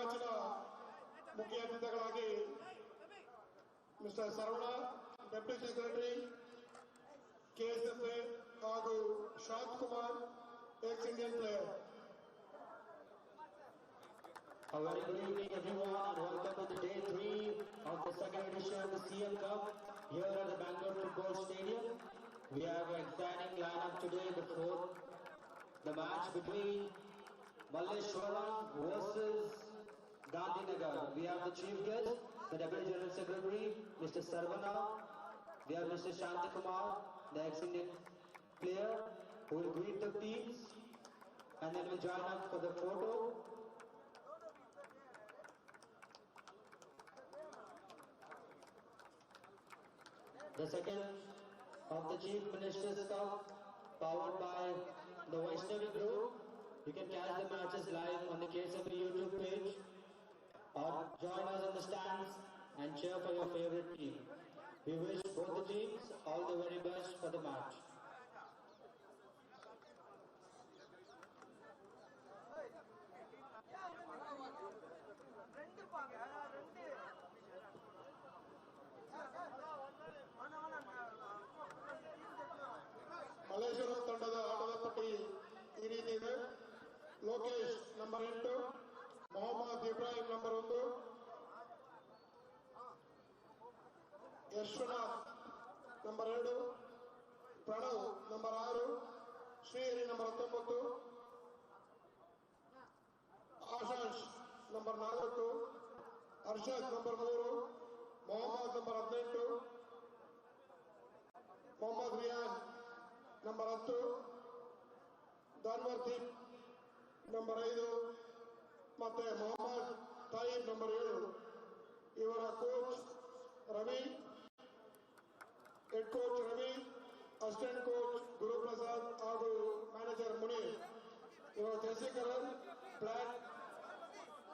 ಮ್ಯಾಚಿನ ಮುಖ್ಯ ಅತಿಥಿಗಳಾಗಿ mister Saravana, deputy secretary KSFA ಹಾಗೂ Shanth Kumar, ex Indian player. A very good evening everyone and welcome to the day 3 of the second edition of the CM Cup here at the Bangalore Football Stadium. We have an exciting lineup today before the match between Malleshwaram versus Gandhi Nagar. We have the chief guest, the Deputy General Secretary, Mr. Sarvana. We have Mr. Shantakumar, the ex-Indian player, who will greet the teams and then will join up for the photo. The second of the Chief Minister's Cup, powered by the Vaishnavi Group. You can catch the matches live on the KSFA YouTube page or join us in the stands and cheer for your favorite team. We wish both the teams all the very best for the match. Malleshwaram ತಂಡದ ಆಟದ ಪಟ್ಟಿ ಈ ರೀತಿ ಇದೆ. Lokesh number 8, Mohammed Ibrahim number 1, Yashwanath number 2, Pranav number 6, Srihari number 19, Ashansh number 4, Harshad number 3, Mohammed number 18, Mohammed Riyan number 10, Danvardeep number 5 ಮತ್ತೆ Mohammed Tayyib number 7. ಇವರ coach Ravi, head coach Ravi, assistant coach Guruprasad ಹಾಗೂ manager Munir. ಇವರ ಜರ್ಸಿ ಕಲರ್ ಬ್ಲಾಕ್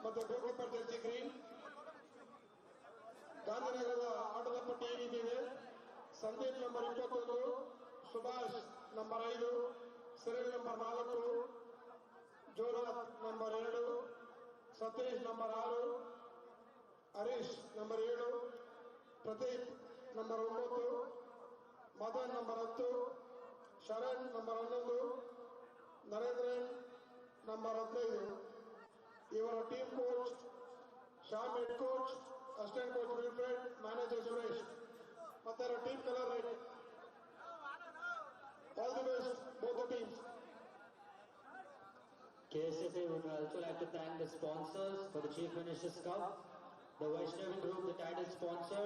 ಮತ್ತೆ ಗೋಲ್ಕೀಪರ್ ಜರ್ಸಿ ಗ್ರೀನ್. ಗಾಂಧಿನಗರದ ಆಟದ ಪಟ್ಟಿ ಈ ರೀತಿ ಇದೆ. Sandeep number 21, Subhash number 5, Cyril number 4, Jonath number 2, Satish number 6, Harish number 7, Pradeep number 9, Madan number 10, Sharan number 11, Narendran number 15. ಇವರ team coach Shyam, head coach, assistant coach Wilfred, manager Suresh. ಮತ್ತೆ team colour red. All the best, both the teams. KSFA would also like to thank the sponsors for the Chief Minister's Cup, the Vaishnavi Group, the title sponsor,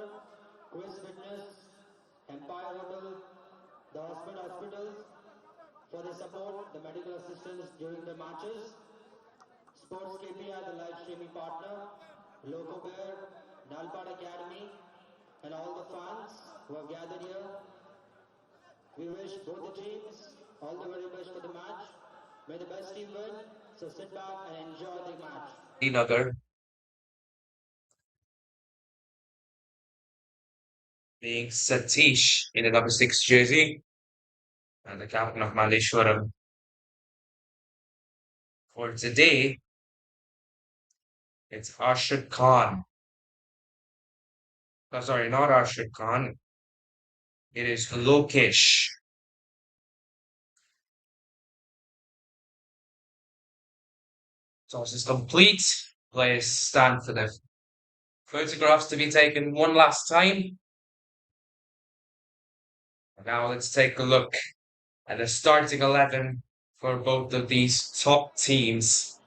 Quiz Fitness, Empire Hotel, the hospitals for the support, the medical assistance during the matches, SportsKPI, the live streaming partner, Loco Bear, Nalpad Academy, and all the fans who have gathered here. We wish both the teams all the very best for the match. May the best team win. So sit back and enjoy the match. Gandhi Nagar being Satish in the number 6 jersey and the captain of Malleshwaram. For today, it's Arshad Khan. Oh, sorry, not Arshad Khan. It is Lokesh. Toss is complete. Players stand for the photographs to be taken one last time. And now let's take a look at the starting 11 for both of these top teams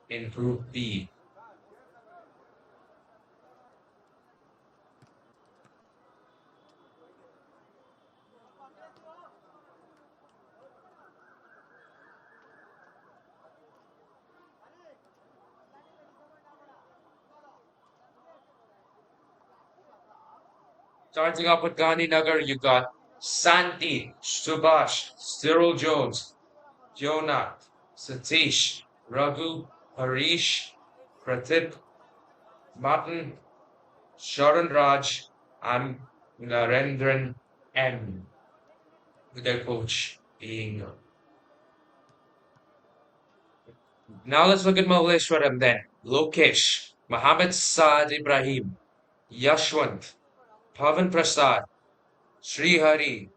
in Group B. Starting up with Gandhi Nagar, you got Santi, Subhash, Cyril Jones, Jonath, Satish, Raghu, Harish, Pratip, Matan, Sharan Raj, and Narendran M. With their coach being. Now let's look at Malleshwaram then. Lokesh, Mohammed Saad Ibrahim, Yashwant, Pavan Prasad, Srihari,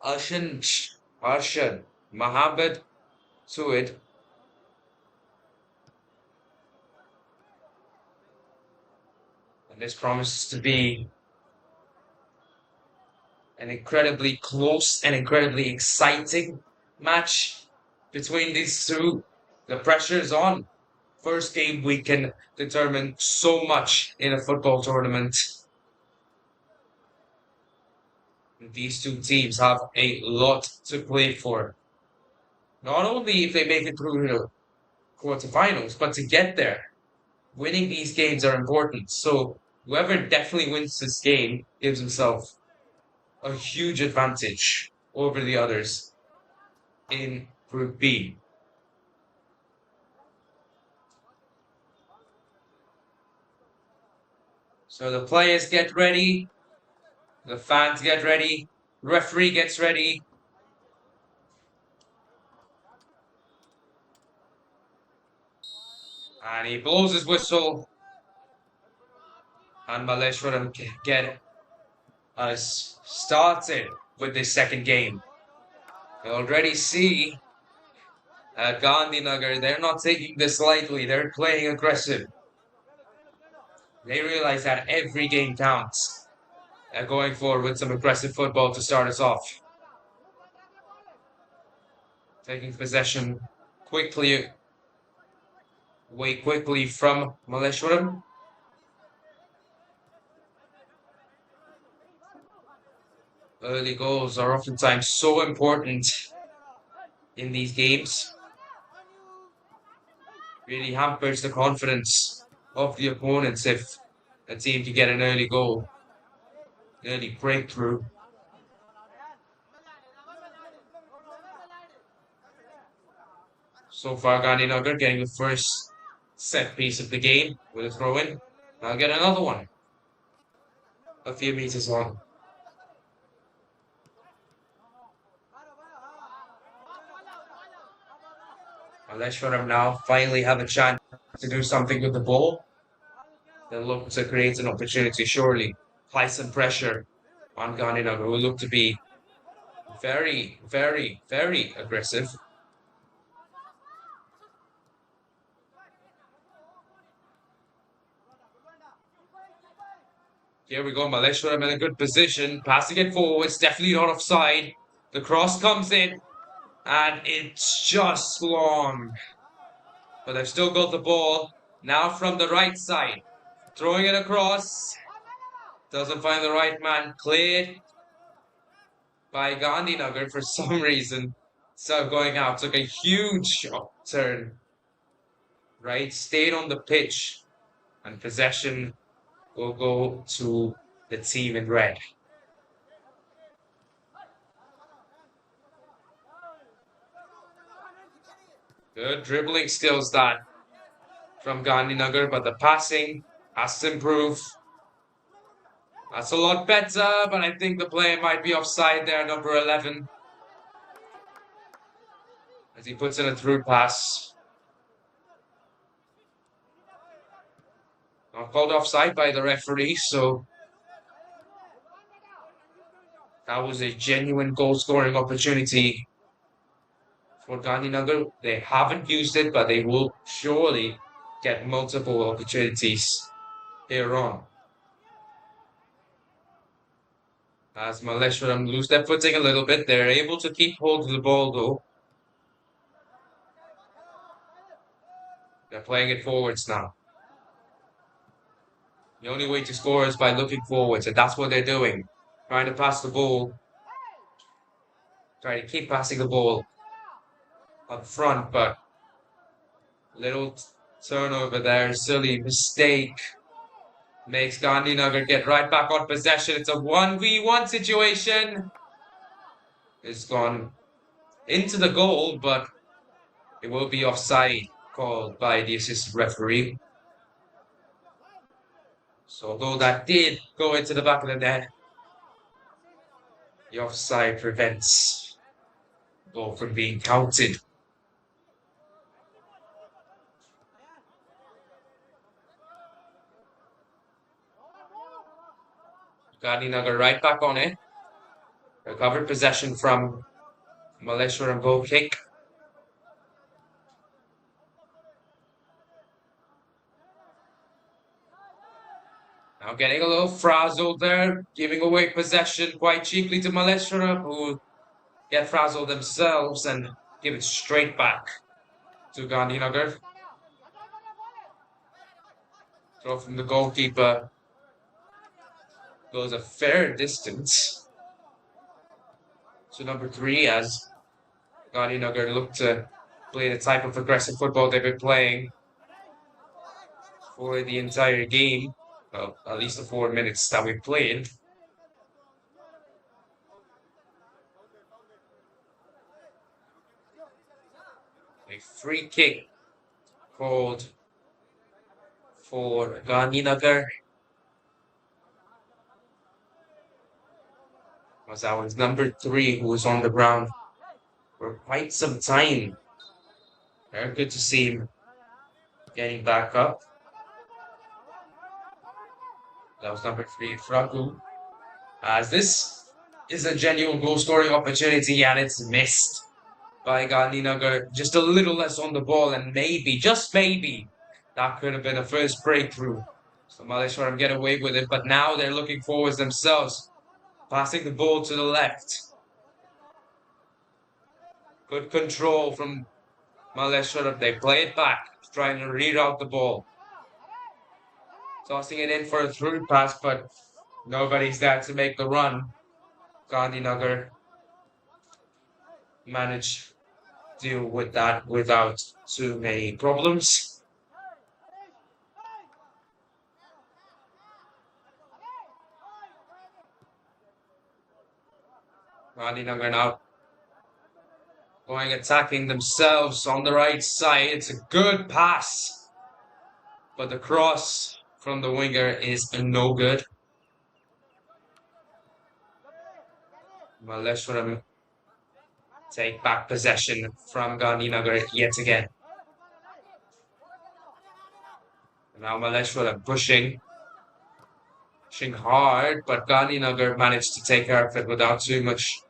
Arshad, Mohammed Suid, and this promises to be an incredibly close and incredibly exciting match between these two. The pressure is on. First game we can determine so much in a football tournament. These two teams have a lot to play for. Not only if they make it through the quarterfinals, but to get there. Winning these games are important. So whoever definitely wins this game gives himself a huge advantage over the others in Group B. So the players get ready, the fans get ready, referee gets ready. And he blows his whistle. And Malleshwaram get us started with this second game. You already see Gandhi Nagar, they're not taking this lightly. They're playing aggressive. They realize that every game counts. They're going forward with some aggressive football to start us off. Taking possession quickly from Malleshwaram. Early goals are oftentimes so important in these games. Really hampers the confidence of the opponents if a team can get an early goal, early breakthrough. So far, Gandhi Nagar getting the first set piece of the game with a throw in. I'll get another one a few meters on. Malleshwaram now finally have a chance to do something with the ball. They'll look to create an opportunity, surely. Apply some pressure on Gandhi Nagar, who look to be very, very, very aggressive. Here we go, Malleshwaram in a good position, passing it forwards, definitely not offside. The cross comes in, and it's just long. But they've still got the ball. Now from the right side, throwing it across. Doesn't find the right man. Cleared by Gandhi Nagar for some reason. So going out, took a huge turn. Right, stayed on the pitch, and possession will go to the team in red. Good dribbling skills that from Gandhi Nagar, but the passing has to improve. That's a lot better, but I think the player might be offside there, number 11. As he puts in a through pass. Not called offside by the referee, so that was a genuine goal-scoring opportunity for Gandhi Nagar. They haven't used it, but they will surely get multiple opportunities here on. As Malleshwaram lose their footing a little bit, they're able to keep hold of the ball though. They're playing it forwards now. The only way to score is by looking forwards, and that's what they're doing. Trying to pass the ball. Trying to keep passing the ball up front, but little turnover there, silly mistake. Makes Gandhi Nagar get right back on possession. It's a 1v1 situation. It's gone into the goal, but it will be offside called by the assistant referee. So although that did go into the back of the net, the offside prevents the goal from being counted. Gandhi Nagar right back on it. Recovered possession from Malleshwaram goal kick. Now getting a little frazzled there, giving away possession quite cheaply to Malleshwaram, who get frazzled themselves and give it straight back to Gandhi Nagar. Throw from the goalkeeper goes a fair distance to number 3 as Gandhi Nagar look to play the type of aggressive football they've been playing for the entire game. Well, at least the 4 minutes that we played. A free kick called for Gandhi Nagar. Was that was number 3 who was on the ground for quite some time. Very good to see him getting back up. That was number 3, Fraku. As this is a genuine goal scoring opportunity and it's missed by Gandhi Nagar. Just a little less on the ball and maybe, just maybe, that could have been a first breakthrough. So Malleshwaram get away with it, but now they're looking forwards themselves. Passing the ball to the left. Good control from Malleshwaram. They play it back, trying to reroute the ball. Tossing it in for a through pass, but nobody's there to make the run. Gandhi Nagar managed to deal with that without too many problems. Gandhi Nagar now going attacking themselves on the right side. It's a good pass, but the cross from the winger is no good. Malleshwaram take back possession from Gandhi Nagar yet again. Now Malleshwaram pushing hard, but Gandhi Nagar managed to take care of it without too much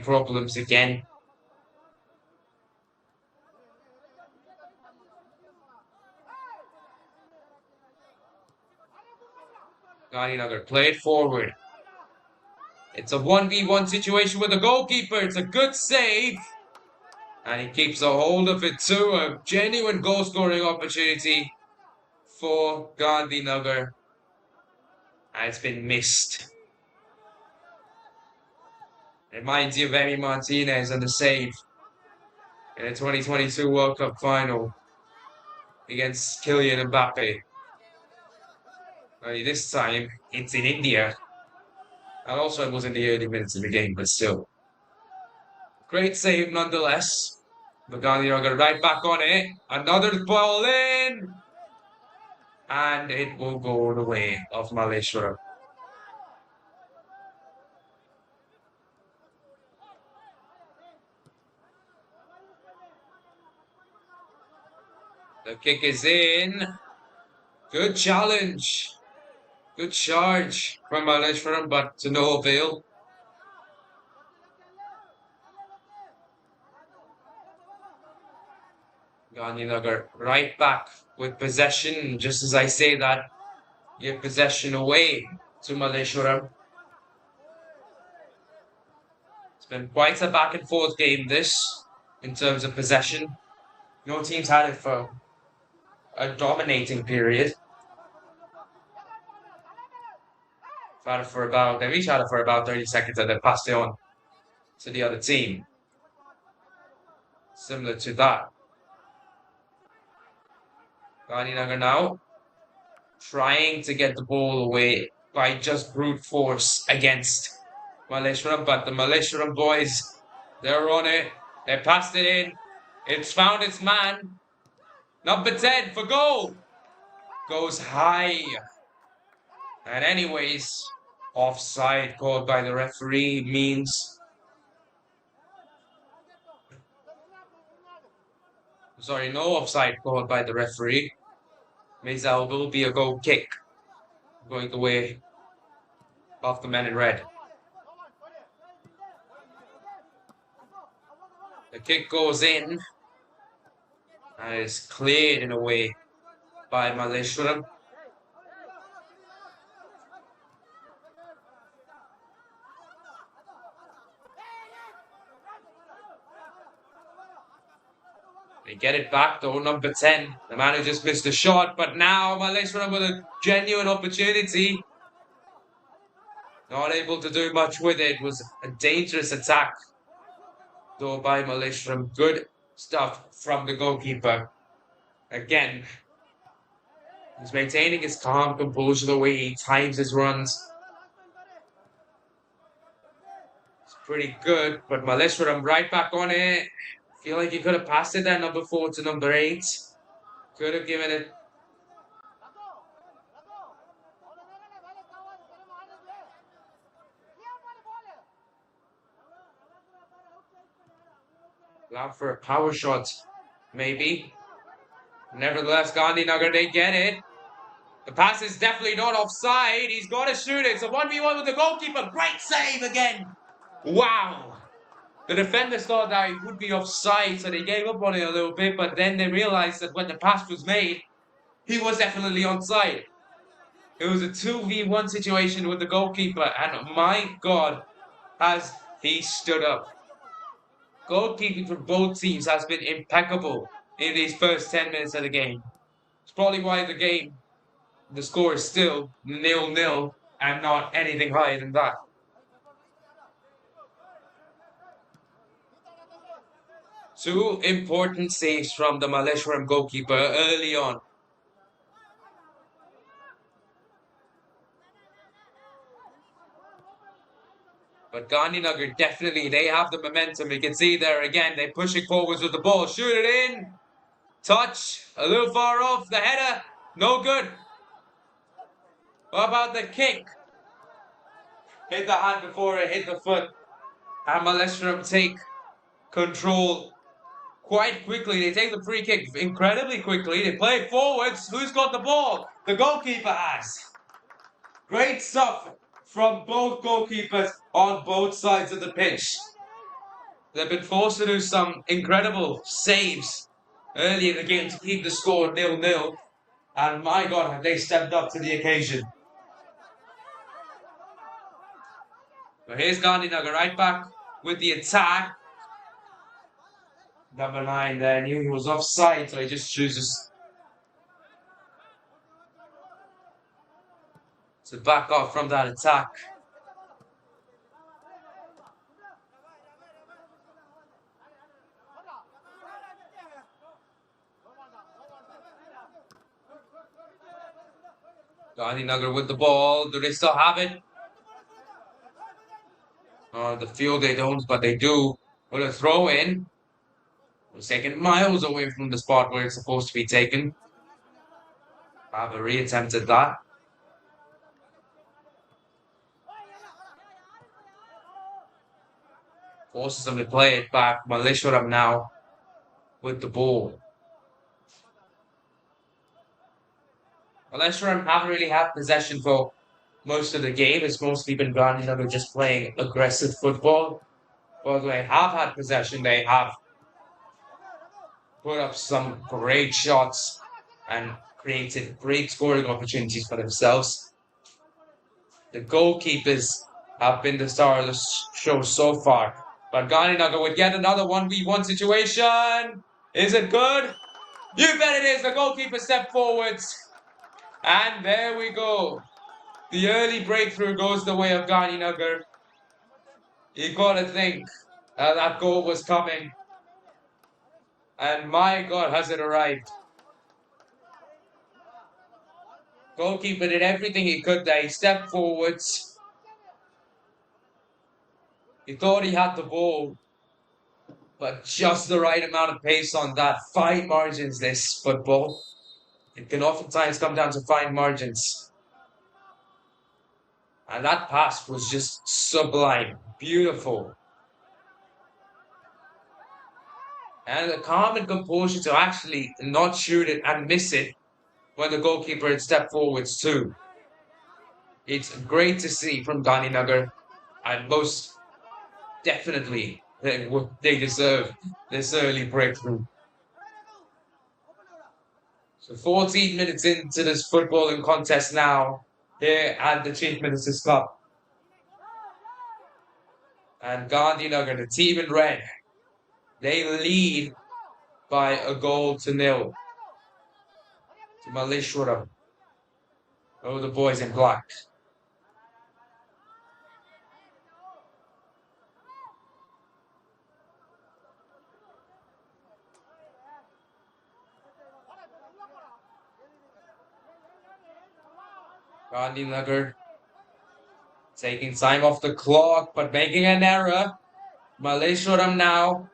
problems again. Gandhi Nagar played forward. It's a 1v1 situation with the goalkeeper. It's a good save. And he keeps a hold of it too. A genuine goal scoring opportunity for Gandhi Nagar. And it's been missed. Reminds you of Emi Martinez and the save in the 2022 World Cup final against Kylian Mbappe. Only this time, it's in India. And also it was in the early minutes of the game, but still. Great save nonetheless. But Gandhi Nagar right back on it. Another ball in. And it will go the way of Malleshwaram. The kick is in. Good challenge. Good charge from Malleshwaram, but to no avail. Gandhi Nagar right back with possession. Just as I say that, give possession away to Malleshwaram. It's been quite a back and forth game this, in terms of possession. No teams had it for a dominating period. They each had it for about 30 seconds and then passed it on to the other team. Similar to that. Gandhi Nagar now trying to get the ball away by just brute force against Malleshwaram, but the Malleshwaram boys, they're on it. They passed it in. It's found its man. Number 10 for goal. Goes high. And anyways, offside called by the referee means... Sorry, no offside called by the referee. Means that will be a goal kick going the way of the men in red. The kick goes in and is cleared in a way by Malleshwaram. They get it back though, number 10. The man who just missed a shot, but now Malleshwaram with a genuine opportunity. Not able to do much with it. It was a dangerous attack though by Malleshwaram. Good stuff from the goalkeeper. Again, he's maintaining his calm composure the way he times his runs. It's pretty good, but Malleshwaram right back on it. Feel like he could have passed it there, number 4 to number 8. Could have given it. Allowed for a power shot, maybe. Nevertheless, Gandhi Nagar, they get it. The pass is definitely not offside. He's got to shoot it. It's a 1v1 with the goalkeeper. Great save again. Wow. The defenders thought that it would be offside, so they gave up on it a little bit, but then they realized that when the pass was made, he was definitely onside. It was a 2v1 situation with the goalkeeper, and my God, has he stood up. Goalkeeping for both teams has been impeccable in these first 10 minutes of the game. It's probably why the score is still 0-0 and not anything higher than that. Two important saves from the Malleshwaram goalkeeper early on. But Gandhi Nagar definitely, they have the momentum. You can see there again, they're pushing forwards with the ball. Shoot it in. Touch. A little far off. The header. No good. What about the kick? Hit the hand before it hit the foot. And Malleshwaram take control quite quickly. They take the free kick incredibly quickly. They play it forwards. Who's got the ball? The goalkeeper has. Great stuff from both goalkeepers on both sides of the pitch. They've been forced to do some incredible saves early in the game to keep the score 0-0. And my God, have they stepped up to the occasion. But here's Gandhi Nagar right back with the attack. Number 9 there knew he was offside, so he just chooses to back off from that attack. Gandhi Nagar with the ball. Do they still have it? The field they don't, but they do. With a throw in. It was taken miles away from the spot where it's supposed to be taken. Have reattempted that. Forces them to play it back. Malleshwaram now with the ball. Malleshwaram haven't really had possession for most of the game. It's mostly been Gandhi Nagar just playing aggressive football. But they have had possession. They have put up some great shots and created great scoring opportunities for themselves. The goalkeepers have been the star of the show so far. But Gandhi Nagar would get another 1v1 situation. Is it good? You bet it is. The goalkeeper stepped forwards. And there we go. The early breakthrough goes the way of Gandhi Nagar. You gotta think that goal was coming. And my God, has it arrived. Goalkeeper did everything he could there. He stepped forwards. He thought he had the ball. But just the right amount of pace on that. Fine margins, this football. It can oftentimes come down to fine margins. And that pass was just sublime. Beautiful. And the calm and composure to actually not shoot it and miss it when the goalkeeper had stepped forwards too. It's great to see from Gandhi Nagar, and most definitely they deserve this early breakthrough. So 14 minutes into this footballing contest now, here at the Chief Minister's Club. And Gandhi Nagar, the team in red, they lead by a goal to nil to Malleshwaram. Oh, the boys in black. Gandhi Nagar taking time off the clock, but making an error. Malleshwaram now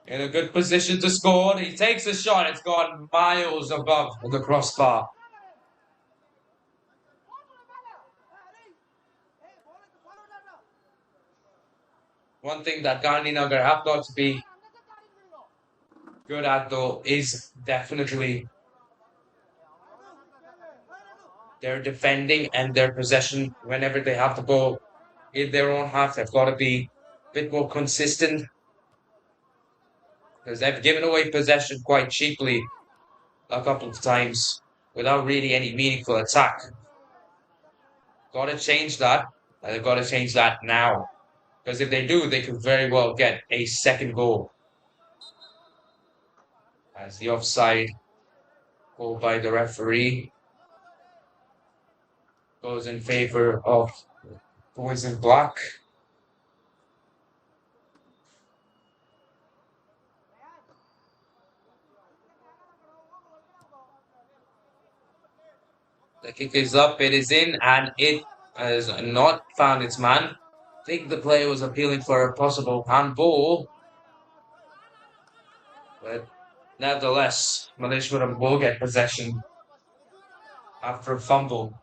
in a good position to score. He takes a shot. It's gone miles above the crossbar. One thing that Gandhi Nagar have got to be good at, though, is definitely their defending and their possession whenever they have the ball in their own half. They've got to be a bit more consistent because they've given away possession quite cheaply a couple of times without really any meaningful attack. Got to change that. And they've got to change that now. Because if they do, they could very well get a second goal. As the offside called by the referee goes in favor of boys in black. The kick is up, it is in, and it has not found its man. I think the player was appealing for a possible handball. But nevertheless, Malleshwaram will get possession after a fumble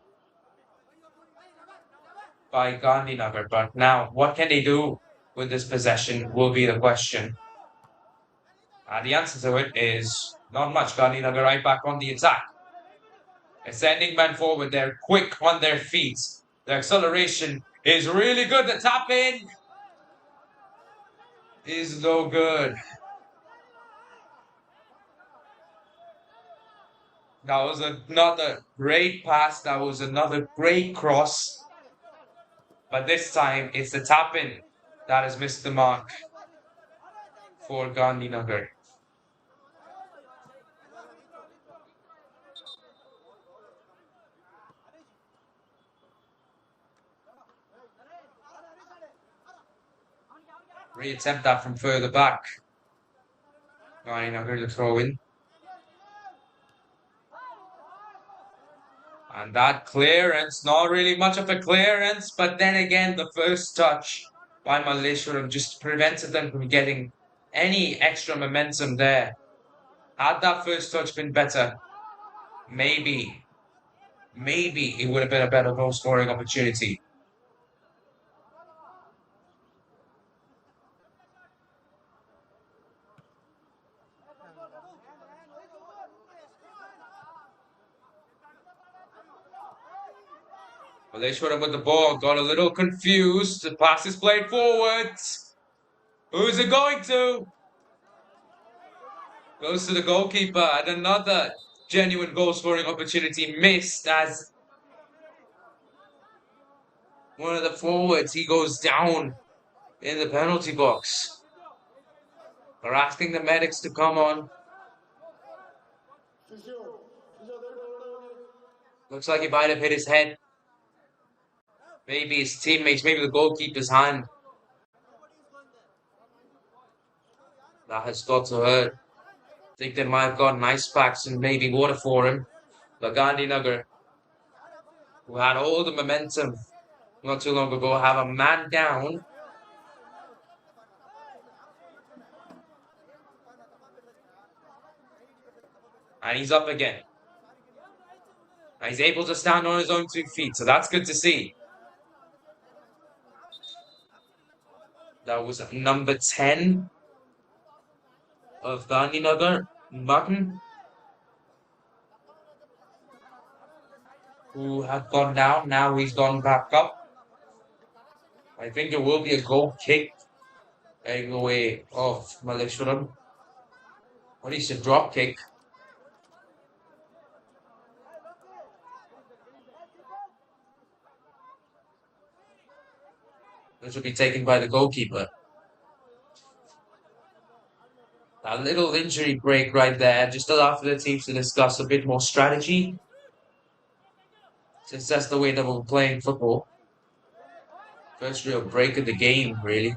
by Gandhi Nagar. But now, what can they do with this possession will be the question. And the answer to it is not much. Gandhi Nagar right back on the attack. Sending men forward, they're quick on their feet. The acceleration is really good. The tap in is no good. That was another great pass. That was another great cross. But this time, it's the tap in that has missed the mark for Gandhi Nagar. Reattempt that from further back. Gandhi Nagar to throw in. And that clearance, not really much of a clearance, but then again, the first touch by Malleshwaram just prevented them from getting any extra momentum there. Had that first touch been better, maybe it would have been a better goal scoring opportunity. Malleshwaram with the ball, got a little confused. The pass is played forward. Who's it going to? Goes to the goalkeeper, and another genuine goal scoring opportunity missed as one of the forwards, he goes down in the penalty box. They're asking the medics to come on. Looks like he might have hit his head. Maybe his teammates, maybe the goalkeeper's hand. That has got to hurt. I think they might have gotten ice packs and maybe water for him. But Gandhi Nagar, who had all the momentum not too long ago, have a man down. And he's up again. And he's able to stand on his own 2 feet, so that's good to see. That was number 10 of Gandhi Nagar, Mutton. who had gone down. Now he's gone back up. I think there will be a goal kick heading away of Malleshwaram. Or at least a drop kick. Which will be taken by the goalkeeper. A little injury break right there, just after the teams to discuss a bit more strategy. Since that's the way that we're playing football. First real break of the game, really.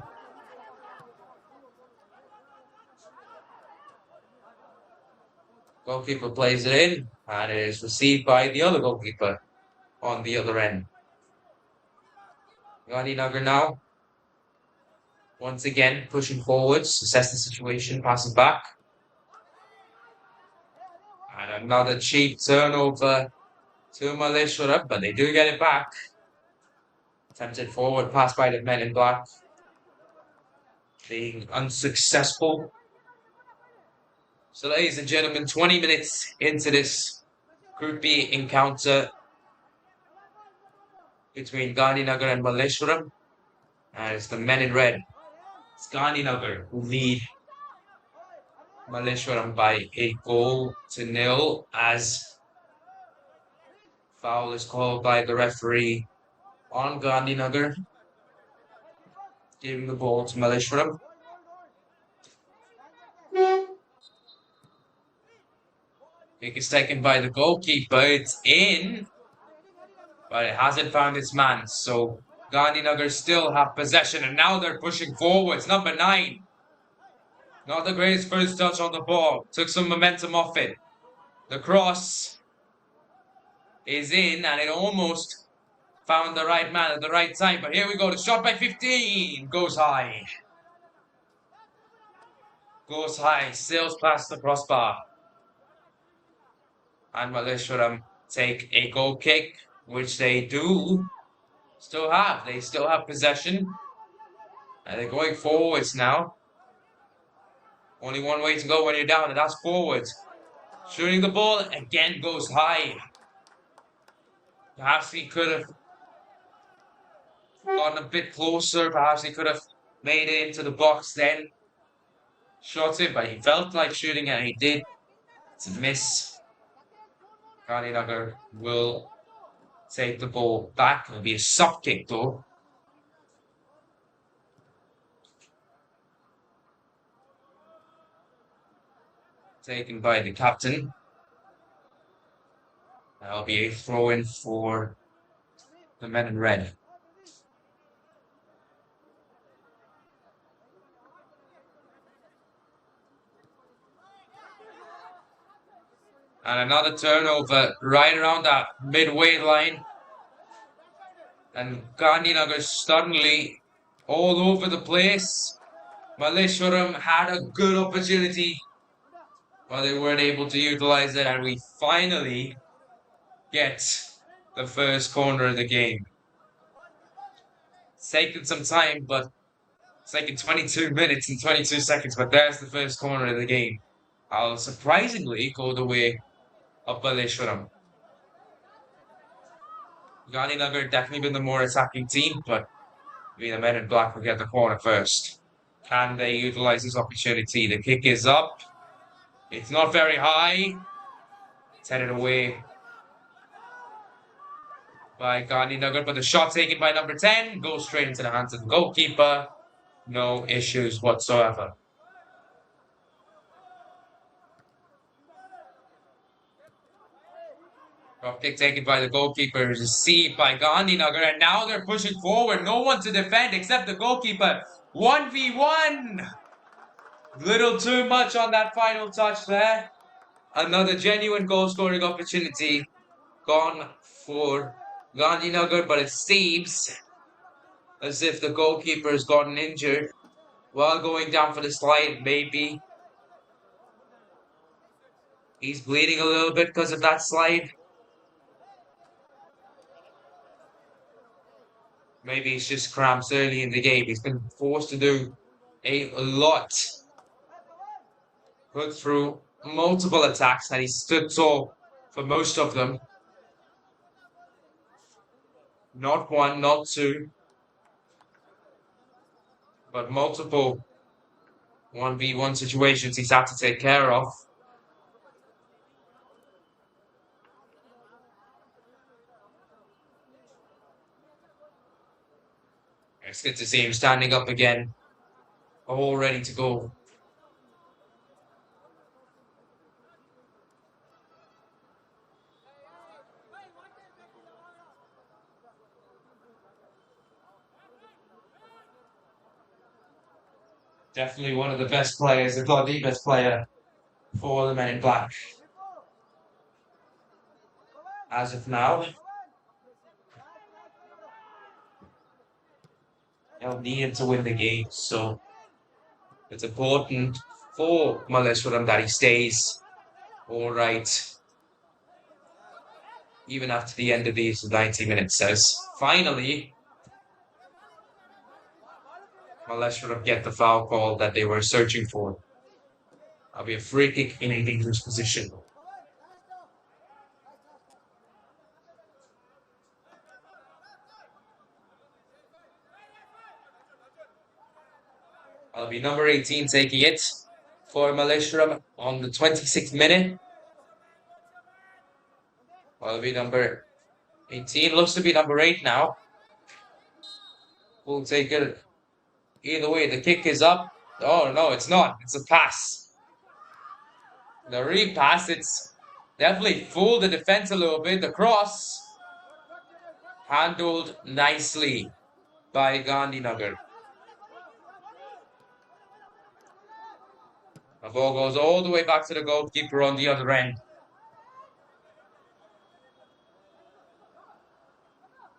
Goalkeeper plays it in, and it is received by the other goalkeeper on the other end. Gandhi Nagar now. Once again, pushing forwards, assess the situation, passing back. And another cheap turnover to Malleshwaram, but they do get it back. Attempted forward pass by the men in black. Being unsuccessful. So ladies and gentlemen, 20 minutes into this Group B encounter between Gandhi Nagar and Malleshwaram. And it's the men in red. It's Gandhi Nagar who lead Malleshwaram by 1-0 as foul is called by the referee on Gandhi Nagar, giving the ball to Malleshwaram. Kick is taken by the goalkeeper. It's in, but it hasn't found its man. So Gandhi Nagar still have possession, and now they're pushing forwards. Number 9. Not the greatest first touch on the ball. Took some momentum off it. The cross is in, and it almost found the right man at the right time. But here we go. The shot by 15 goes high. Goes high. Sails past the crossbar. And Malleshwaram take a goal kick, which they do still have. They still have possession. And they're going forwards now. Only one way to go when you're down, and that's forwards. Shooting the ball again goes high. Perhaps he could have gotten a bit closer. Perhaps he could have made it into the box then. Shot it, but he felt like shooting and he did. It's a miss. Gandhi Nagar will take the ball back. It'll be a soft kick though. Taken by the captain. That'll be a throw-in for the men in red. And another turnover right around that midway line. And Gandhi Nagar suddenly all over the place. Malleshwaram had a good opportunity, but they weren't able to utilize it. And we finally get the first corner of the game. It's taken some time, but it's taken 22 minutes and 22 seconds. But there's the first corner of the game. I'll surprisingly go the way of Malleshwaram. Gandhi Nagar definitely been the more attacking team, but the men in black will get the corner first. Can they utilize this opportunity? The kick is up. It's not very high. It's headed away by Gandhi Nagar, but the shot taken by number 10 goes straight into the hands of the goalkeeper. No issues whatsoever. Drop kick taken by the goalkeeper, received by Gandhi Nagar, and now they're pushing forward. No one to defend except the goalkeeper. 1v1. Little too much on that final touch there. Another genuine goal-scoring opportunity gone for Gandhi Nagar, but it seems as if the goalkeeper has gotten injured while going down for the slide. Maybe he's bleeding a little bit because of that slide. Maybe it's just cramps early in the game. He's been forced to do a lot. Put through multiple attacks and he stood tall for most of them. Not one, not two, but multiple 1v1 situations he's had to take care of. It's good to see him standing up again, all ready to go. Definitely one of the best players, if not the best player, for the Men in Black. As of now, they'll need him to win the game, so it's important for Malleshwaram that he stays all right, even after the end of these 90 minutes. As finally, Malleshwaram get the foul call that they were searching for. That'll be a free kick in a dangerous position. That'll be number 18 taking it for Malleshwaram on the 26th minute. That'll be number 18. Looks to be number 8 now. We'll take it. Either way, the kick is up. Oh, no, it's not. It's a pass. The repass, it's definitely fooled the defense a little bit. The cross handled nicely by Gandhi Nagar. The ball goes all the way back to the goalkeeper on the other end.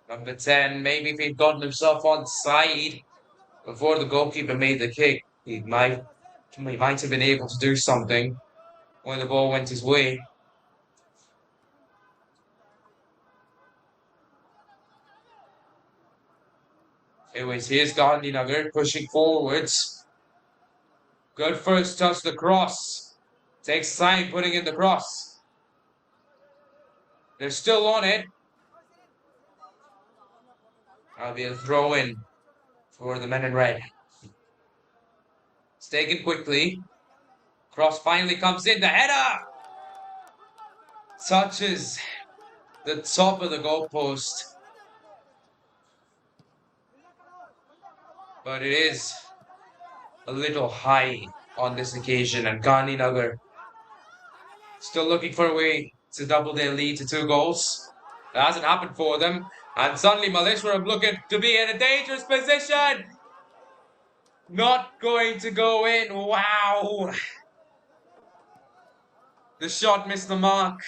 Number 10, maybe if he'd gotten himself on side before the goalkeeper made the kick, he might have been able to do something when the ball went his way. Anyways, here's Gandhi Nagar pushing forwards. Good first touch, the cross. Takes time putting in the cross. They're still on it. That'll be a throw in for the men in red. It's taken quickly. Cross finally comes in. The header touches the top of the goalpost. But it is a little high on this occasion, and Gandhi Nagar still looking for a way to double their lead to 2 goals. That hasn't happened for them, and suddenly Malleshwaram looking to be in a dangerous position. Not going to go in. Wow. The shot missed the mark.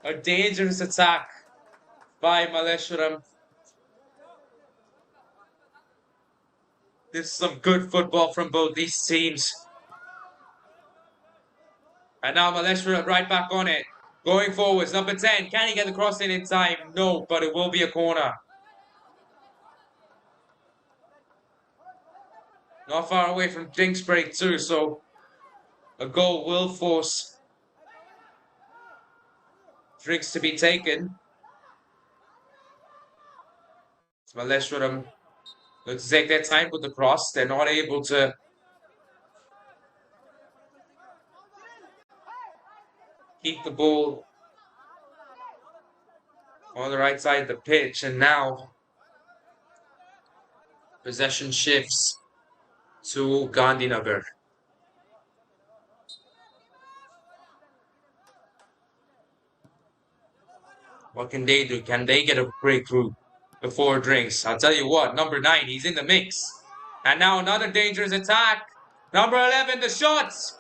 A dangerous attack by Malleshwaram. This is some good football from both these teams. And now Malleshwaram right back on it. Going forwards, number 10. Can he get the cross in time? No, but it will be a corner. Not far away from Dingsbury too, so a goal will force drinks to be taken. Malleshwaram looks to take their time with the cross. They're not able to keep the ball on the right side of the pitch, and now possession shifts to Gandhi Nagar. What can they do? Can they get a breakthrough before drinks? I'll tell you what, number 9, he's in the mix. And now another dangerous attack. Number 11, the shots.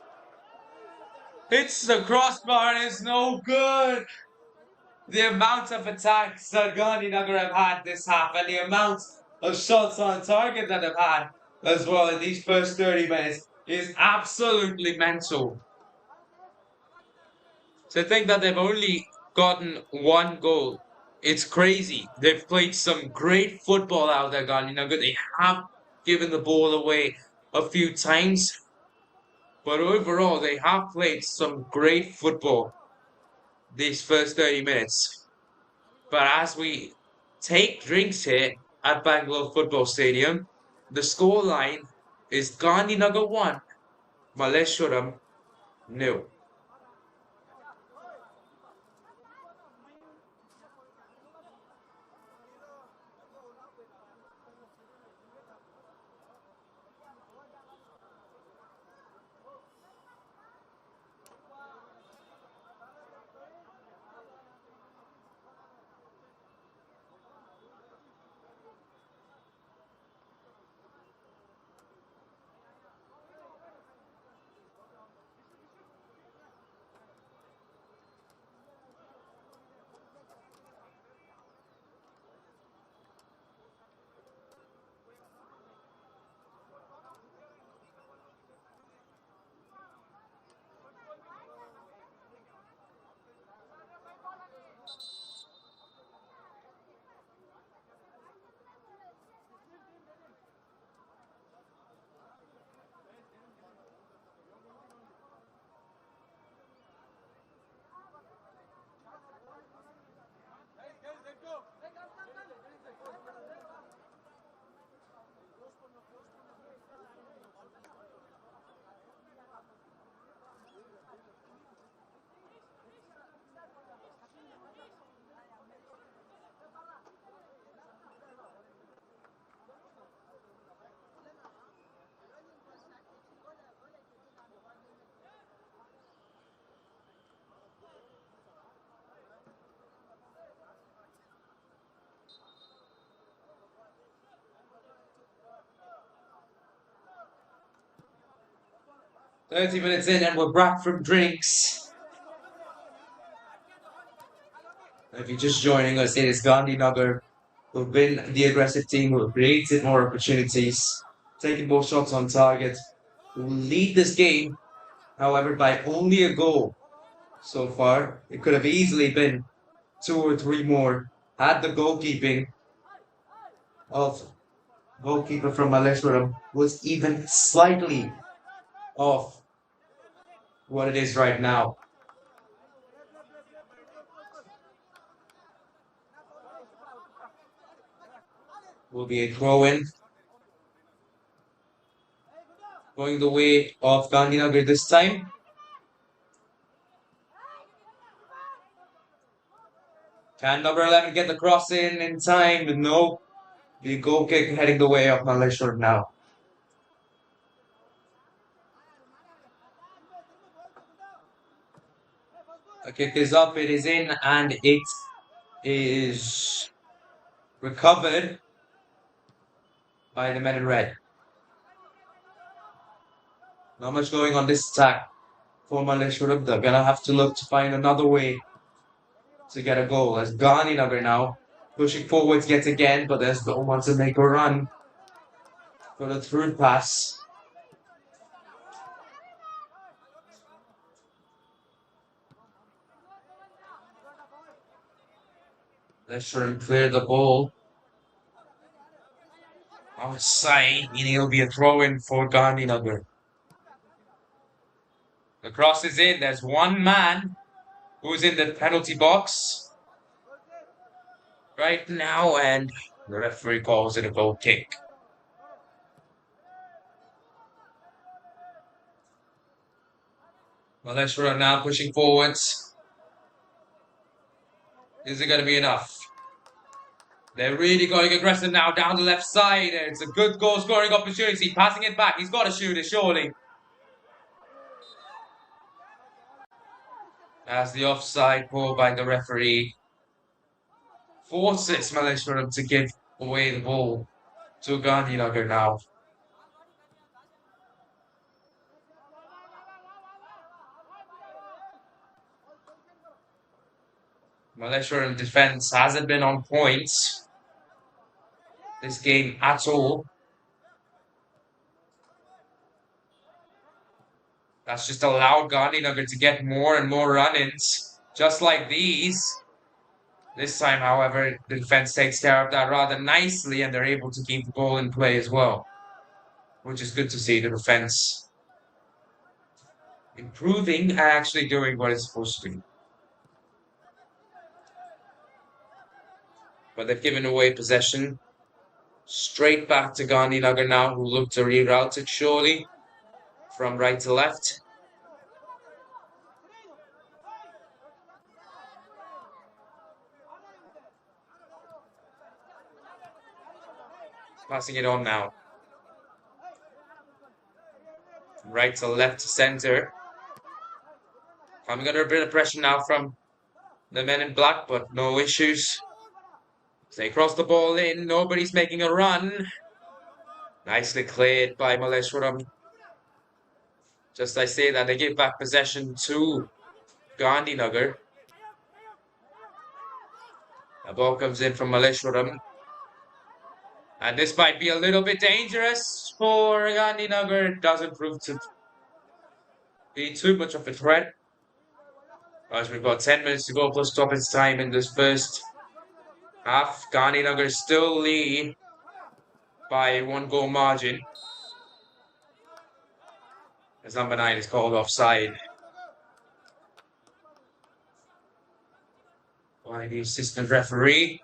Hits the crossbar and it's no good. The amount of attacks that Gandhi Nagar have had this half, and the amount of shots on target that they've had as well in these first 30 minutes is absolutely mental. To think that they've only gotten 1 goal, it's crazy. They've played some great football out there, Gandhi Nagar. They have given the ball away a few times, but overall they have played some great football these first 30 minutes. But as we take drinks here at Bangalore Football Stadium, the scoreline is Gandhi Nagar 1, Malleshwaram 0. 30 minutes in and we're back from drinks. If you're just joining us, it is Gandhi Nagar who've been the aggressive team, who have created more opportunities, taken more shots on target, who lead this game, however, by only a goal so far. It could have easily been 2 or 3 more had the goalkeeping of goalkeeper from Malleshwaram was even slightly off what it is right now. Will be a throw in. Going the way of Gandhi Nagar this time. Can number 11 get the cross in time? No. The goal kick heading the way of Malleshwaram now. The kick is up, it is in, and it is recovered by the men in red. Not much going on this attack for Malleshwaram. They're gonna have to look to find another way to get a goal. As Gandhi Nagar now pushing forwards yet again, but there's no one to make a run for the through pass. Malleshwaram clear the ball outside, meaning it'll be a throw in for Gandhi Nagar. The cross is in. There's one man who's in the penalty box right now, and the referee calls it a goal kick. Malleshwaram now pushing forwards. Is it going to be enough? They're really going aggressive now down the left side. It's a good goal scoring opportunity. Passing it back. He's got to shoot it, surely. As the offside call by the referee forces Malleshwaram to give away the ball to Gandhi Nagar now. Malleshwaram defense hasn't been on point this game at all. That's just allowed Gandhi Nagar to get more and more run-ins, just like these. This time, however, the defense takes care of that rather nicely, and they're able to keep the ball in play as well, which is good to see the defense improving and actually doing what it's supposed to be. but they've given away possession. Straight back to Gandhi Nagar now, who look to reroute it surely from right to left. Passing it on now. Right to left to center. Coming under a bit of pressure now from the men in black, but no issues. They cross the ball in. Nobody's making a run. Nicely cleared by Malleshwaram. Just I say that, they give back possession to Gandhi Nagar. The ball comes in from Malleshwaram. And this might be a little bit dangerous for Gandhi Nagar. It doesn't prove to be too much of a threat. As we've got 10 minutes to go plus stoppage time in this first half. Gandhi Nagar still lead by 1 goal margin. As number 9 is called offside by the assistant referee.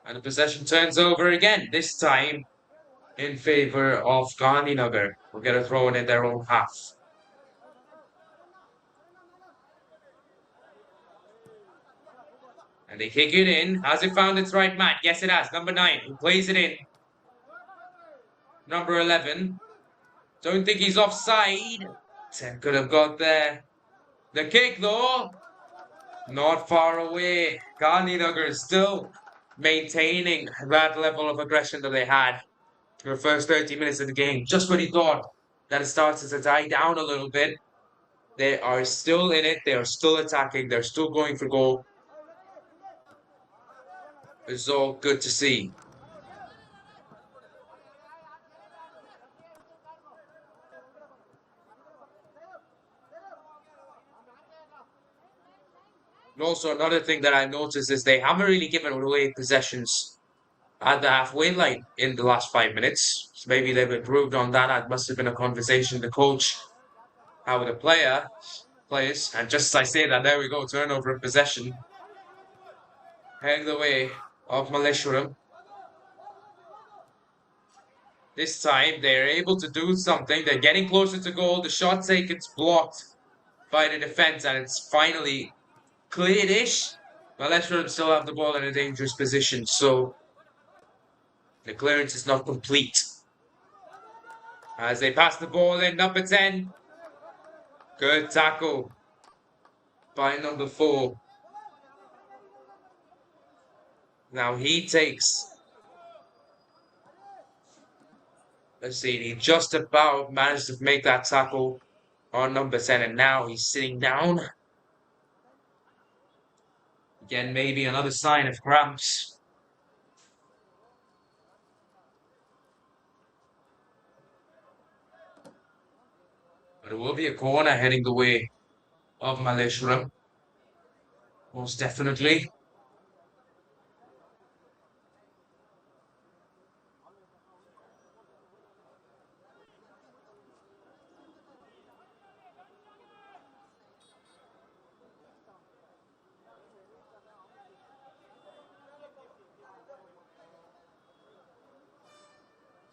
And the possession turns over again, this time in favour of Gandhi Nagar. We'll get a throw in their own half. And they kick it in. Has it found its right man? Yes, it has. Number 9, who plays it in. Number 11. Don't think he's offside. 10 could have got there. The kick, though, not far away. Gandhi Nagar still maintaining that level of aggression that they had for the first 30 minutes of the game. Just when he thought that it started to die down a little bit, they are still in it. They are still attacking. They're still going for goal. It's all good to see. And also, another thing that I noticed is they haven't really given away possessions at the halfway line in the last 5 minutes. So maybe they've improved on that. That must have been a conversation the coach had with the players. And just as I say that, there we go, turnover of possession. Heading the way of Malleshwaram. This time, they're able to do something. They're getting closer to goal. The shot taken's blocked by the defense, and it's finally cleared-ish. Malleshwaram still have the ball in a dangerous position, so the clearance is not complete. As they pass the ball in, number 10. Good tackle by number 4. Now he takes... Let's see, he just about managed to make that tackle on number 10, and now he's sitting down. Again, maybe another sign of cramps. But it will be a corner heading the way of Malleshwaram. Most definitely.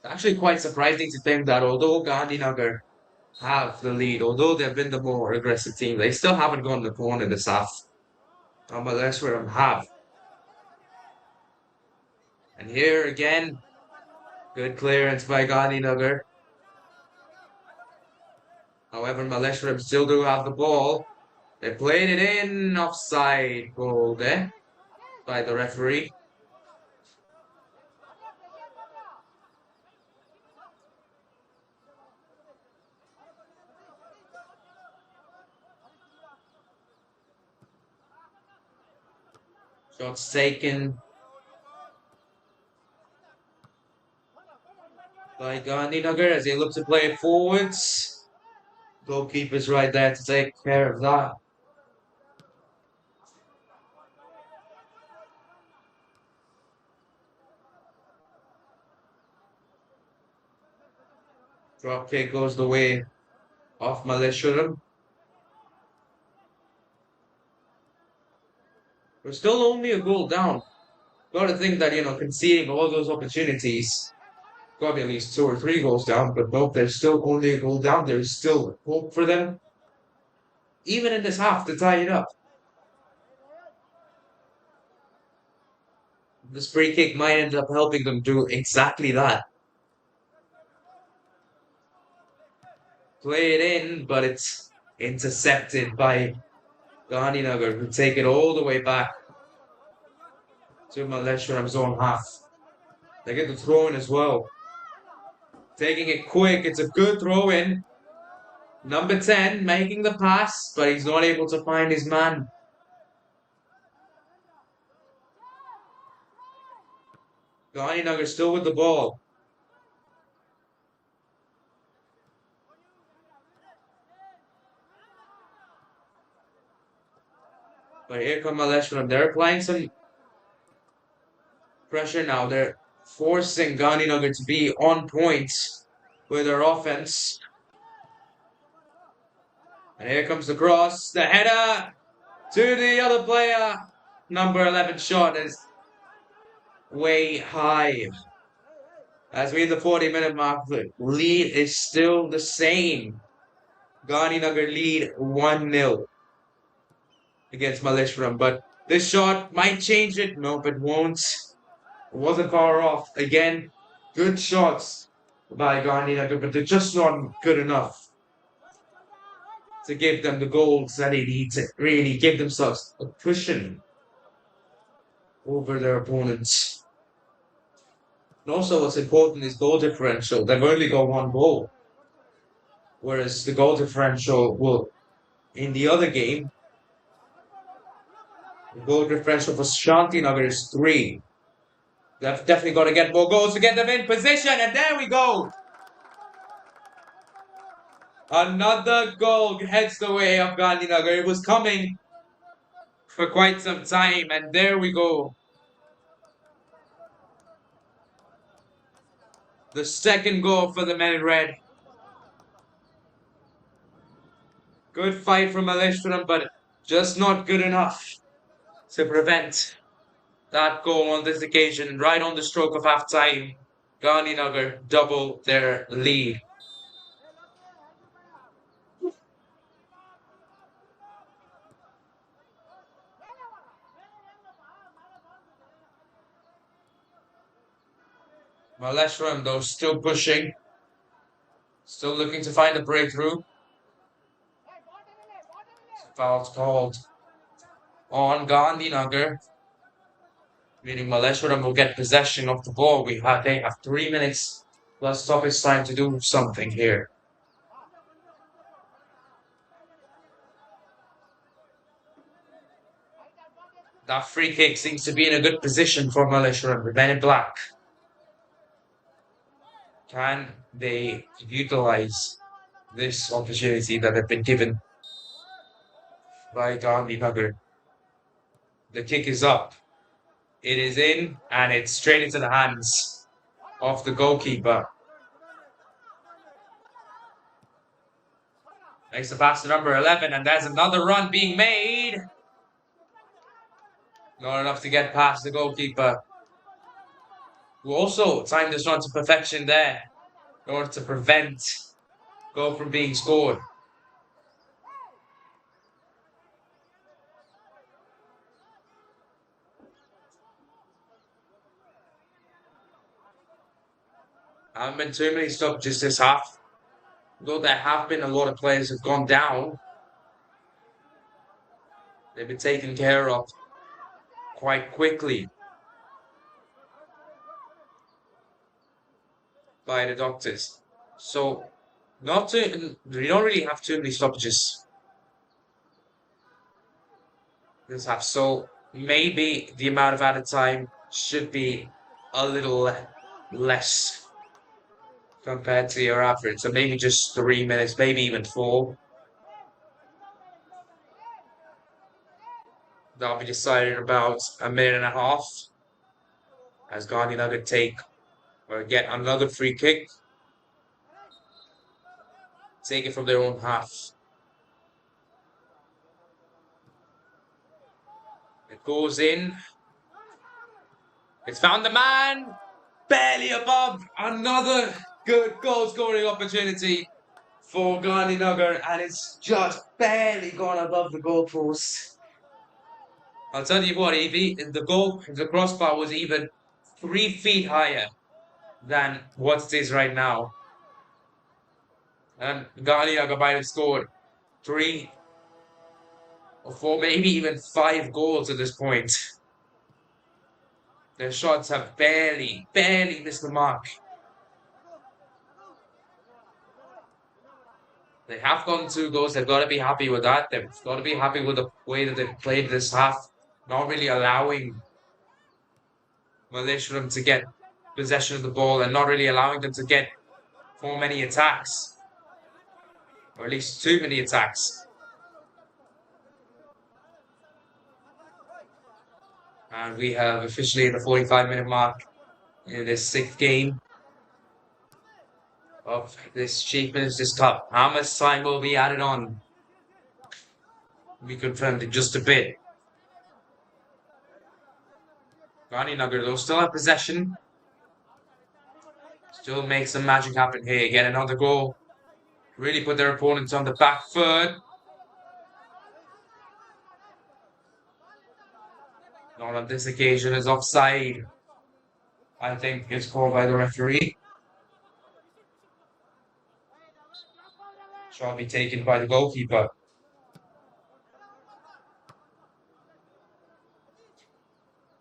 It's actually quite surprising to think that although Gandhi Nagar have the lead, although they've been the more aggressive team, they still haven't gone the corner this half. Malleshwaram have. And here again, good clearance by Gandhi Nagar. However, Malleshwaram still do have the ball. They played it in, offside goal there by the referee. Shots taken by Gandhi Nagar as they look to play it forwards. Goalkeeper's right there to take care of that. Drop kick goes the way of Malleshwaram. We're still only a goal down. Got to think that, conceding all those opportunities, got to be at least 2 or 3 goals down. But nope, there's still only a goal down. There's still hope for them, even in this half, to tie it up. This free kick might end up helping them do exactly that. Play it in, but it's intercepted by Gandhi Nagar, who take it all the way back to Malleshwaram's own half. They get the throw in as well. Taking it quick, it's a good throw in. Number 10 making the pass, but he's not able to find his man. Gandhi Nagar still with the ball. But here come Malleshwaram. They're applying some pressure now. They're forcing Gandhi Nagar to be on point with their offense. And here comes the cross. The header to the other player. Number 11 shot is way high. As we hit the 40-minute mark, the lead is still the same. Gandhi Nagar lead 1-0 against Malleshwaram. But this shot might change it. Nope, it won't. It wasn't far off. Again, good shots by Gandhi Nagar, but they're just not good enough to give them the goals that they need to really give themselves a cushion over their opponents. And also what's important is goal differential. They've only got 1 goal. Whereas the goal differential will, in the other game, the goal differential for Shanti Nagar is 3. They've definitely got to get more goals to get them in position. And there we go. Another goal heads the way of Gandhi Nagar. It was coming for quite some time, and there we go. The second goal for the men in red. Good fight from Malleshwaram, but just not good enough to prevent that goal on this occasion. Right on the stroke of half time, Gandhi Nagar double their lead. Malleshwaram, though, still pushing. Still looking to find a breakthrough. Foul's called on Gandhi Nagar, meaning Malleshwaram will get possession of the ball. They have 3 minutes plus stoppage time to do something here. That free kick seems to be in a good position for Malleshwaram, the men in black. Can they utilize this opportunity that they've been given by Gandhi Nagar? The kick is up. It is in, and it's straight into the hands of the goalkeeper. Makes the pass to number 11, and there's another run being made. Not enough to get past the goalkeeper, who also timed this run to perfection there in order to prevent goal from being scored. Haven't been too many stoppages this half, though there have been a lot of players who've gone down. They've been taken care of quite quickly by the doctors. So we don't really have too many stoppages this half. So maybe the amount of added time should be a little less compared to your average. So maybe just 3 minutes, maybe even 4. That'll be decided in about a minute and a half as Gandhi Nagar get another free kick. take it from their own half. It goes in. It's found the man. Barely above. Another good goal scoring opportunity for Gandhi Nagar, and it's just barely gone above the goalpost. I'll tell you what, Evie, the crossbar was even 3 feet higher than what it is right now. And Gandhi Nagar might have scored 3 or 4, maybe even 5 goals at this point. Their shots have barely missed the mark. They have gotten 2 goals. They've got to be happy with that. They've got to be happy with the way that they've played this half, not really allowing Malleshwaram to get possession of the ball and not really allowing them to get for many attacks, or at least too many attacks. And we have officially the 45-minute mark in this 6th game of this Chief Minister's Cup. How much time will be added on? We confirmed in just a bit. Gandhi Nagar though still have possession. Still make some magic happen here. Get another goal. Really put their opponents on the back foot. Not on this occasion, is offside. I think it's called by the referee. Shall be taken by the goalkeeper.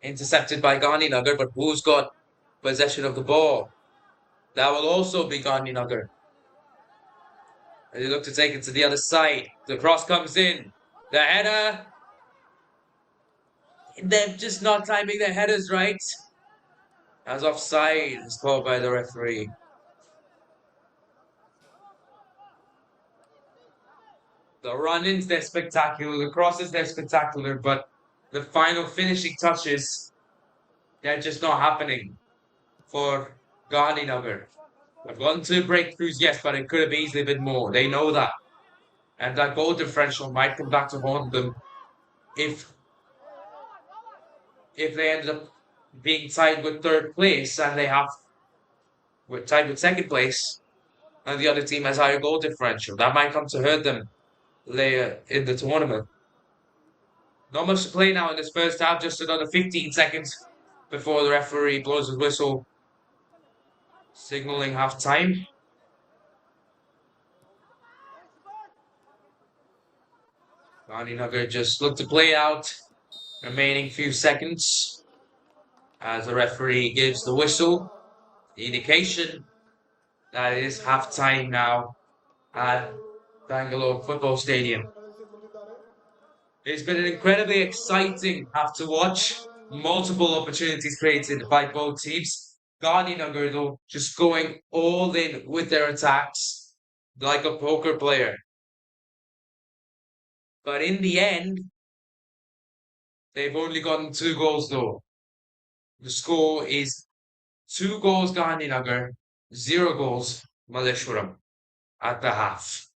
Intercepted by Gandhi Nagar, but who's got possession of the ball? That will also be Gandhi Nagar. They look to take it to the other side. The cross comes in. The header. They're just not timing their headers right. As offside is called by the referee. The run-ins, they're spectacular. The crosses, they're spectacular. But the final finishing touches, they're just not happening for Gandhi Nagar. They've gotten 2 breakthroughs, yes, but it could have easily been more. They know that. And that goal differential might come back to haunt them if they end up being tied with 3rd place and we're tied with 2nd place and the other team has higher goal differential. That might come to hurt them later in the tournament. Not much to play now in this first half, just another 15 seconds before the referee blows his whistle, signaling half time. Gandhi Nagar just look to play out remaining few seconds as the referee gives the whistle. The indication that it is half time now at Bangalore Football Stadium. It's been an incredibly exciting half to watch. Multiple opportunities created by both teams. Gandhi Nagar, though, just going all in with their attacks like a poker player. But in the end, they've only gotten 2 goals, though. The score is 2 goals Gandhi Nagar, 0 goals Malleshwaram at the half.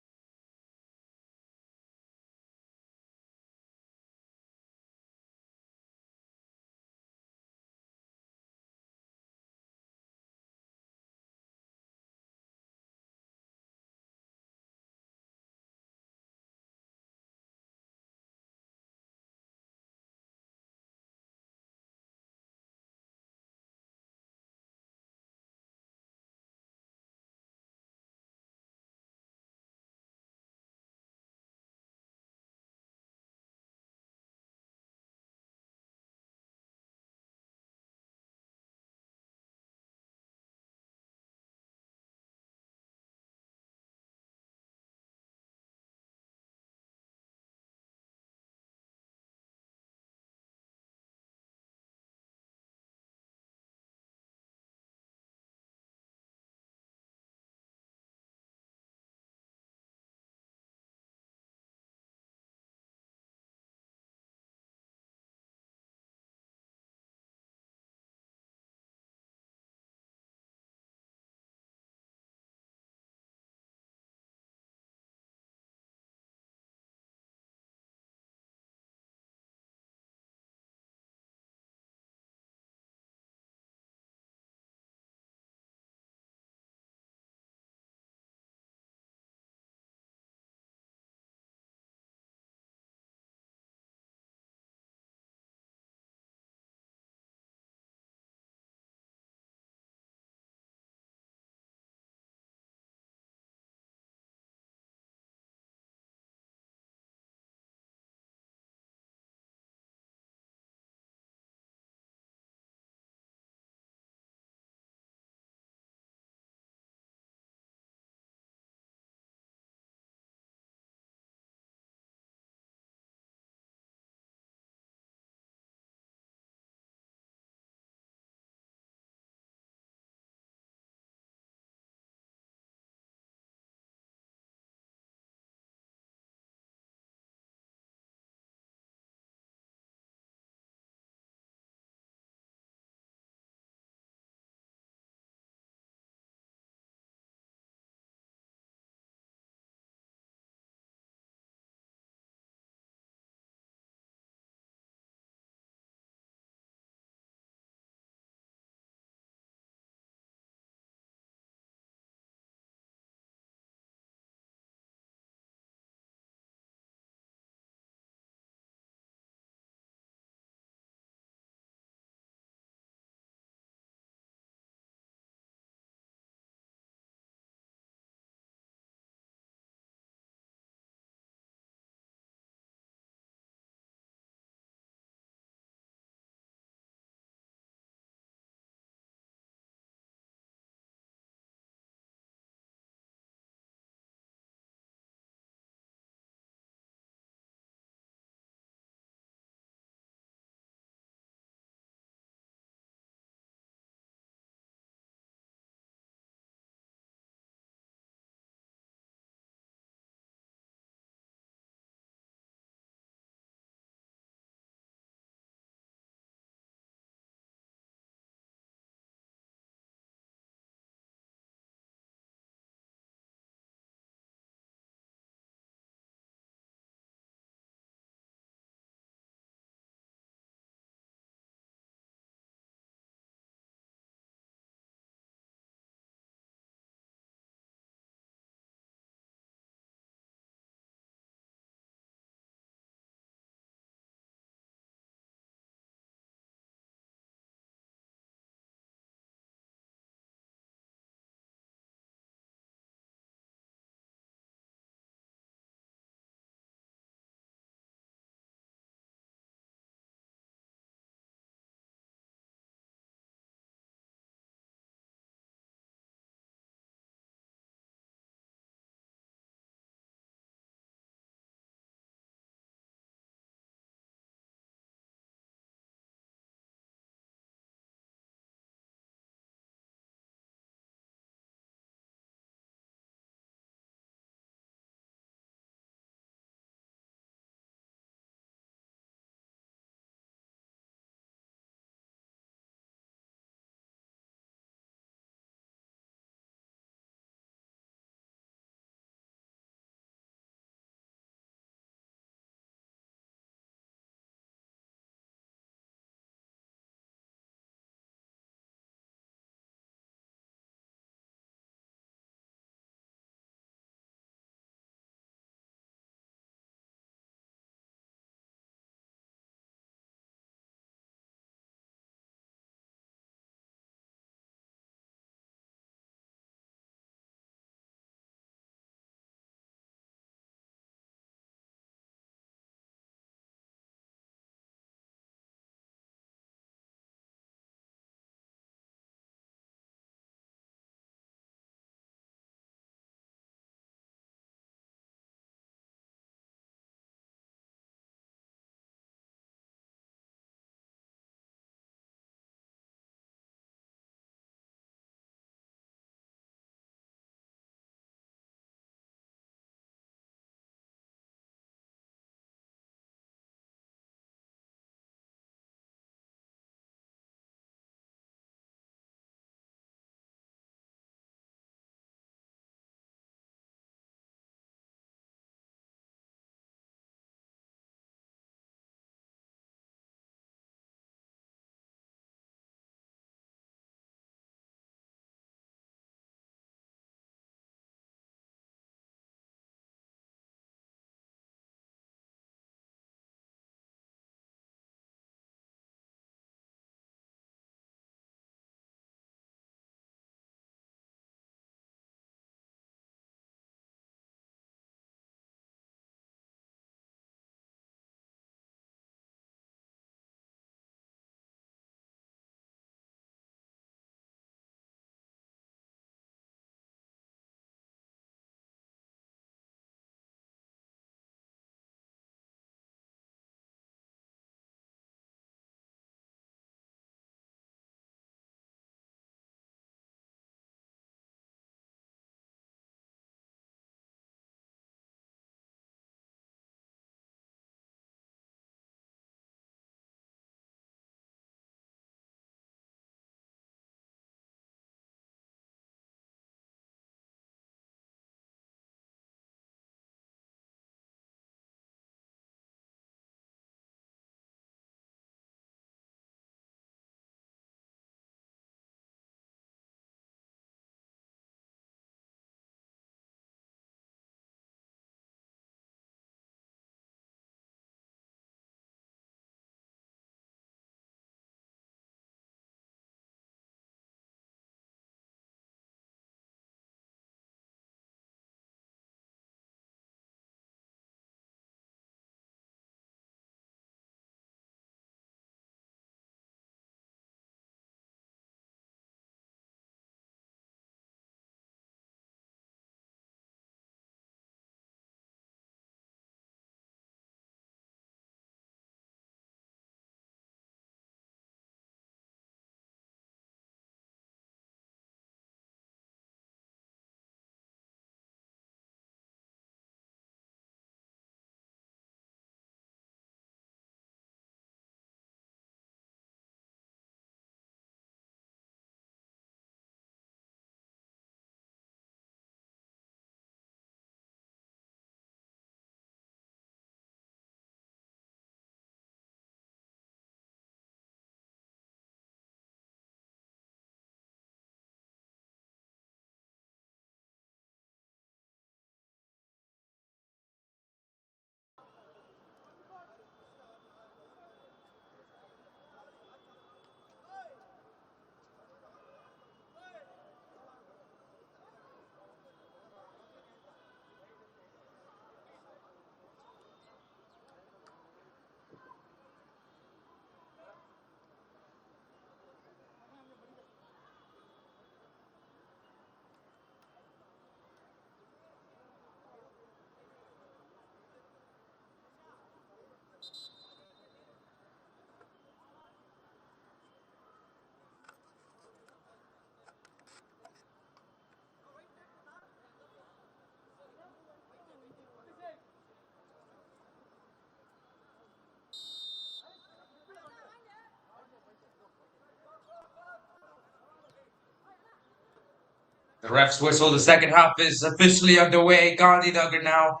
The refs whistle. The second half is officially underway. Gandhi Nagar now.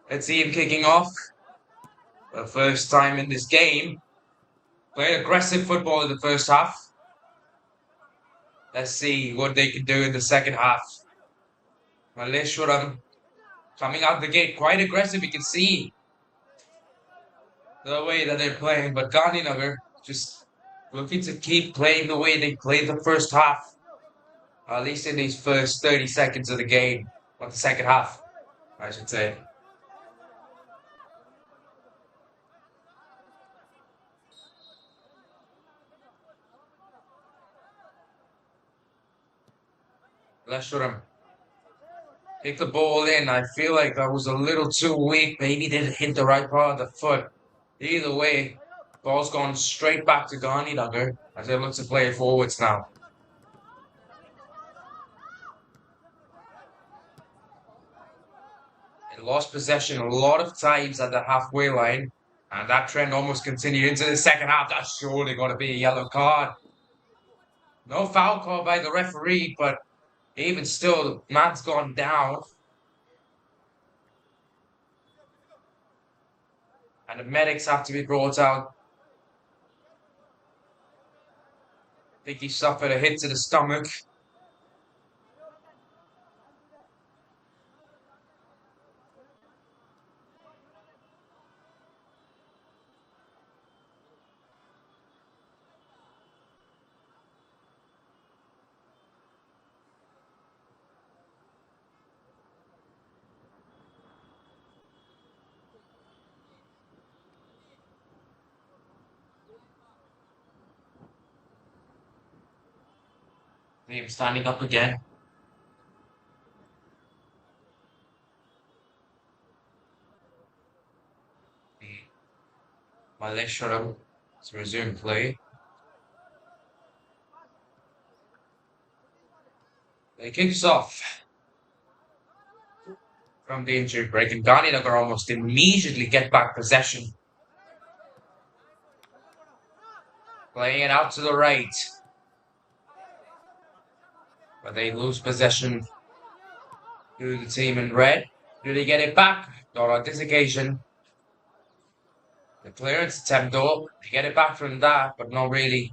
Let's see him kicking off. For the first time in this game. Played aggressive football in the first half. Let's see what they can do in the second half. Malleshwaram coming out the gate quite aggressive. You can see the way that they're playing. But Gandhi Nagar just looking to keep playing the way they played the first half. At least in these first 30 seconds of the game. Or the second half, I should say. Malleshwaram kick the ball in. I feel like that was a little too weak. Maybe didn't hit the right part of the foot. Either way, ball's gone straight back to Gandhi Nagar as they look to play it forwards now. They lost possession a lot of times at the halfway line, and that trend almost continued into the second half. That's surely got to be a yellow card. No foul call by the referee, but even still, man's gone down. And the medics have to be brought out. I think he suffered a hit to the stomach. See him standing up again. Malleshwaram to resume play. He kicks off from the injury break, and Gandhi Nagar almost immediately get back possession. Playing it out to the right. But they lose possession to the team in red. Do they get it back? Not on this occasion. The clearance attempt though, they get it back from that, but not really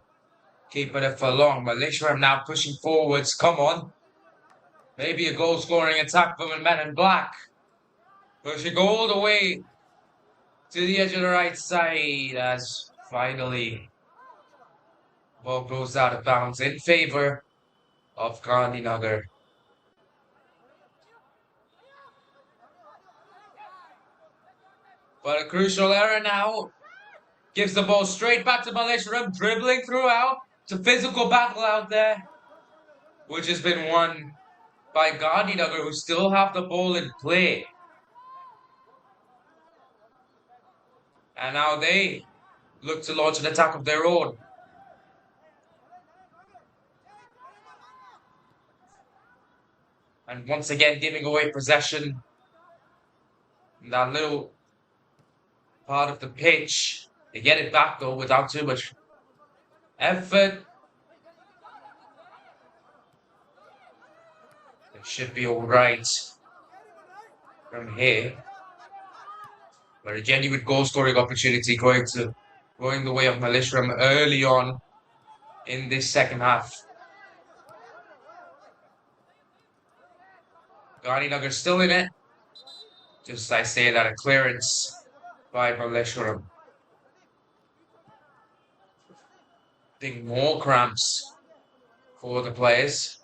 keeping it for long. Malleshwaram now pushing forwards. Come on. Maybe a goal scoring attack from the men in black. Pushing all the way to the edge of the right side as finally ball goes out of bounds in favor of Gandhi Nagar. But a crucial error now gives the ball straight back to Malleshwaram, dribbling throughout. It's a physical battle out there, which has been won by Gandhi Nagar, who still have the ball in play. And now they look to launch an attack of their own. And once again, giving away possession. That little part of the pitch. They get it back though without too much effort. It should be alright from here. But a genuine goal scoring opportunity going the way of Malleshwaram early on in this second half. Gandhi Nagar still in it. Just I say that a clearance by Malleshwaram. I think more cramps for the players.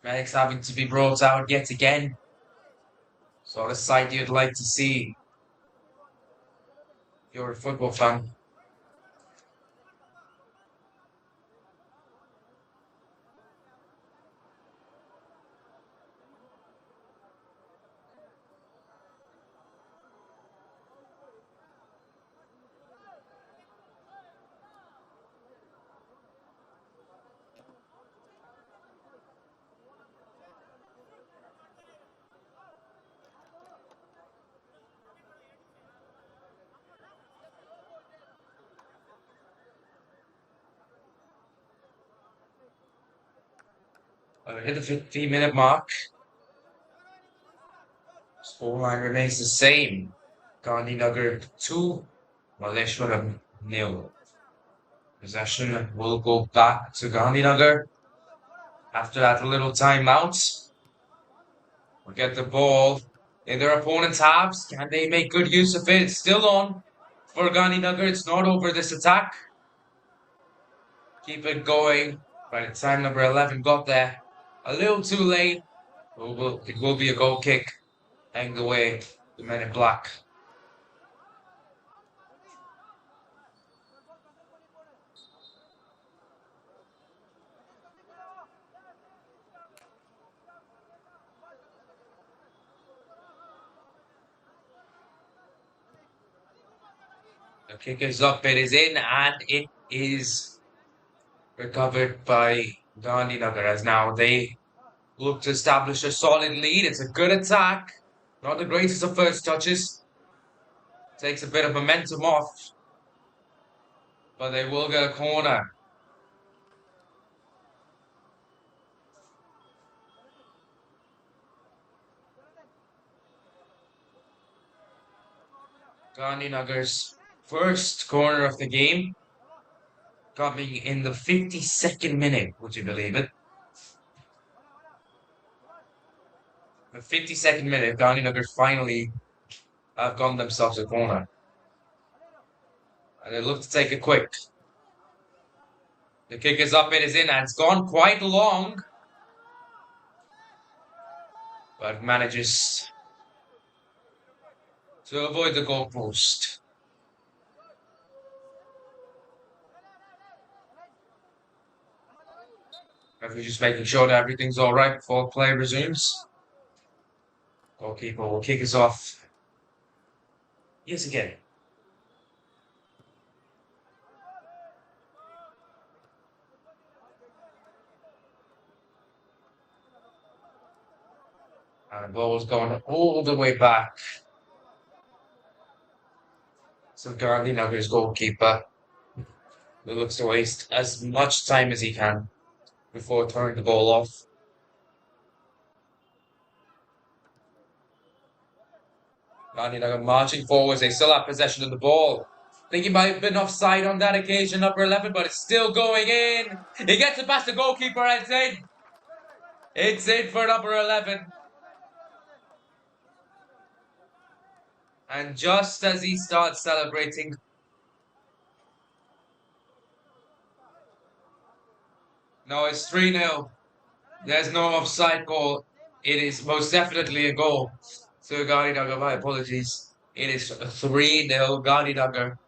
Medics having to be brought out yet again. Sort of sight you'd like to see if you're a football fan. Hit the 15-minute mark. Scoreline remains the same. Gandhi Nagar 2, Malleshwaram 0. Possession will go back to Gandhi Nagar. After that little timeout, we'll get the ball in their opponent's halves. Can they make good use of it? It's still on for Gandhi Nagar. It's not over this attack. Keep it going. By the time number 11 got there, a little too late. It will be a goal kick. Hang away, the men in black. The kick is up, it is in, and it is recovered by Gandhi Nagar as now they look to establish a solid lead. It's a good attack. Not the greatest of first touches. Takes a bit of momentum off. But they will get a corner. Gandhi Nagar's first corner of the game. Coming in the 52nd minute, would you believe it? The 52nd minute, Gandhi Nagar finally have gotten themselves a corner. And they look to take it quick. The kick is up, it is in, and it's gone quite long. But manages to avoid the goalpost. Referee just making sure that everything's alright before play resumes. Goalkeeper will kick us off. Yes, again. And the ball's going all the way back. So Gandhi Nagar's goalkeeper, who looks to waste as much time as he can before turning the ball off. Gandhi Nagar marching forwards, they still have possession of the ball. I think he might have been offside on that occasion, number 11, but it's still going in. He gets it past the goalkeeper and it's in. It's in for number 11. And just as he starts celebrating, no, it's 3-0. There's no offside goal. It is most definitely a goal. So Gandhi Nagar, my apologies. It is 3-0 Gandhi Nagar.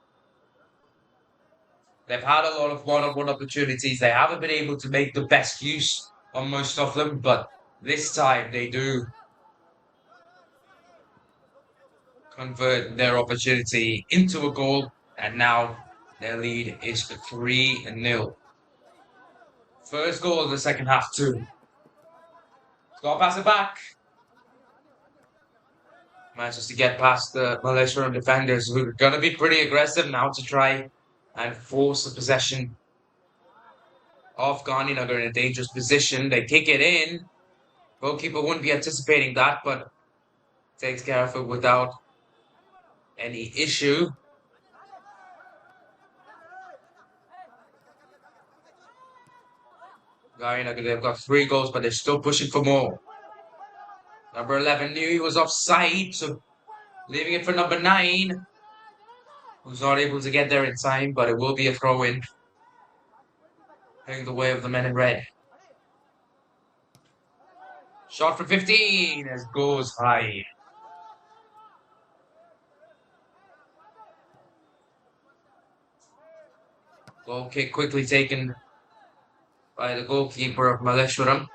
They've had a lot of one-on-one opportunities. They haven't been able to make the best use of most of them, but this time they do convert their opportunity into a goal, and now their lead is 3-0. First goal of the second half too. Got to pass it back. Manages to get past the Malleshwaram defenders, who are going to be pretty aggressive now to try and force the possession of Gandhi Nagar in a dangerous position. They kick it in. Goalkeeper wouldn't be anticipating that, but takes care of it without any issue. Gandhi Nagar, they've got 3 goals, but they're still pushing for more. Number 11 knew he was offside, so leaving it for number 9, who's not able to get there in time, but it will be a throw-in. Heading the way of the men in red. Shot for 15 as goes high. Goal kick quickly taken by the goalkeeper of Malleshwaram.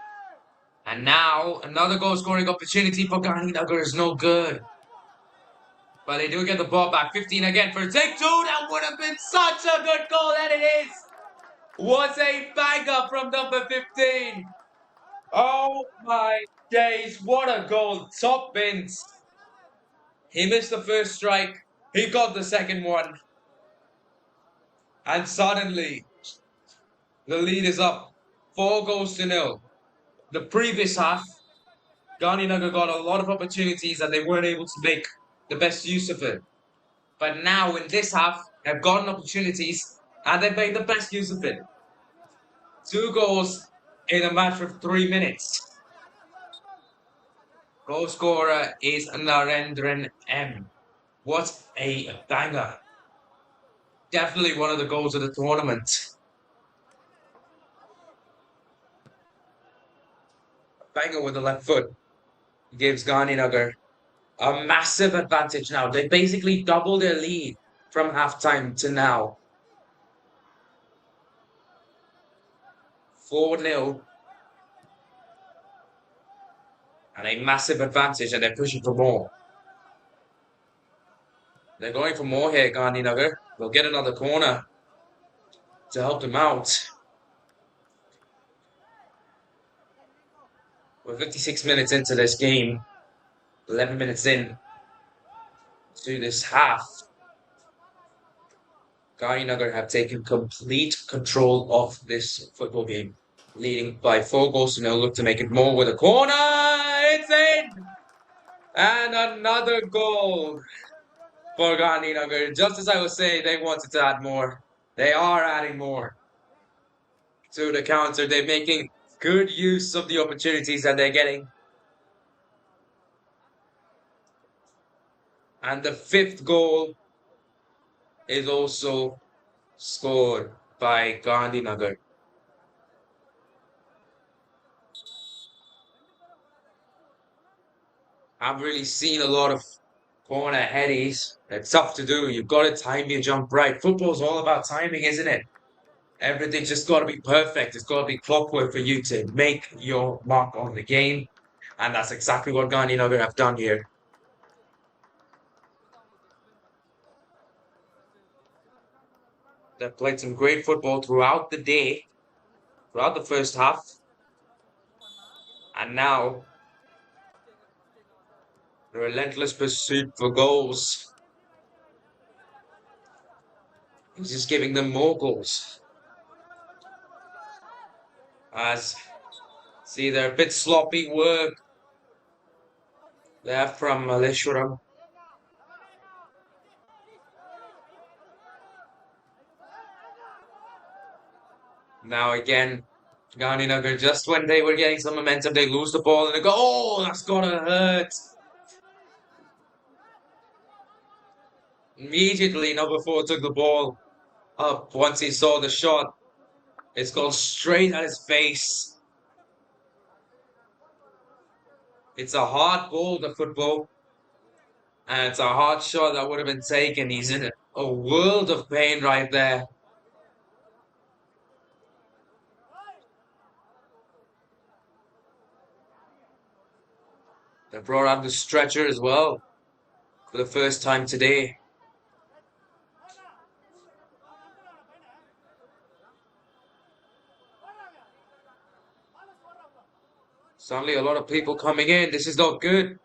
And now another goal scoring opportunity for Gandhi Nagar is no good. But they do get the ball back. 15 again for take 2. That would have been such a good goal, and it is. What a banger from number 15. Oh my days, what a goal. Top bins. He missed the first strike. He got the second one. And suddenly, the lead is up 4-0. the previous half, Gandhi Nagar got a lot of opportunities and they weren't able to make the best use of it. But now in this half, they've gotten opportunities and they've made the best use of it. 2 goals in a matter of 3 minutes. Goal scorer is Narendran M. What a banger. Definitely one of the goals of the tournament. Banger with the left foot gives Gandhi Nagar a massive advantage now. They basically doubled their lead from halftime to now. 4-0. And a massive advantage, and they're pushing for more. They're going for more here, Gandhi Nagar. They'll get another corner to help them out. We're 56 minutes into this game. 11 minutes in to this half. Gandhi Nagar have taken complete control of this football game, leading by 4 goals to 0. Look to make it more with a corner. It's in! And another goal for Gandhi Nagar. Just as I was saying, they wanted to add more. They are adding more to the counter. They're making good use of the opportunities that they're getting. And the 5th goal is also scored by Gandhi Nagar. I've really seen a lot of corner headies. It's tough to do. You've got to time your jump right. Football's all about timing, isn't it? Everything's just got to be perfect. It's got to be clockwork for you to make your mark on the game. And that's exactly what Gandhi Nagar have done here. They've played some great football throughout the day, throughout the first half. And now, the relentless pursuit for goals is just giving them more goals. As, see, they're a bit sloppy work there from Malleshwaram. Now again, Gandhi Nagar, just when they were getting some momentum, they lose the ball and they go, oh, that's gonna hurt. Immediately, number 4 took the ball up once he saw the shot. It's gone straight at his face. It's a hard ball, the football. And it's a hard shot that would have been taken. He's in a world of pain right there. They brought out the stretcher as well for the first time today. Suddenly a lot of people coming in. This is not good.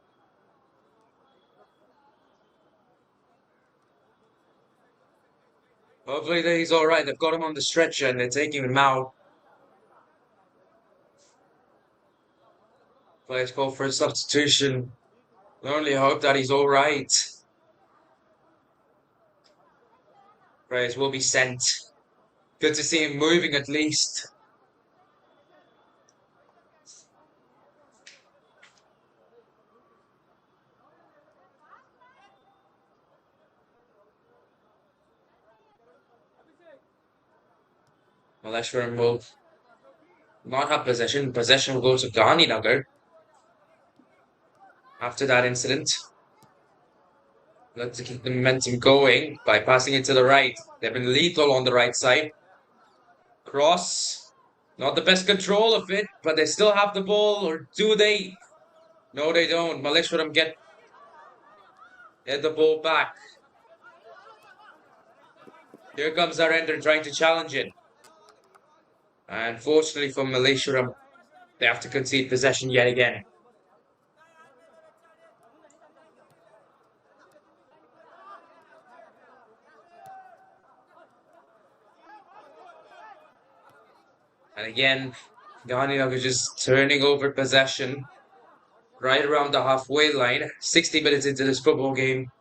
Hopefully he's all right. They've got him on the stretcher and they're taking him out. Players call for a substitution. We only hope that he's all right. Players will be sent. Good to see him moving at least. Malleshwaram will not have possession. Possession will go to Gandhi Nagar after that incident. Let's keep the momentum going by passing it to the right. They've been lethal on the right side. Cross. Not the best control of it, but they still have the ball, or do they? No, they don't. Malleshwaram get the ball back. Here comes Narendran trying to challenge it. And fortunately for Malleshwaram, they have to concede possession yet again. And again, Gandhi Nagar just turning over possession right around the halfway line. 60 minutes into this football game.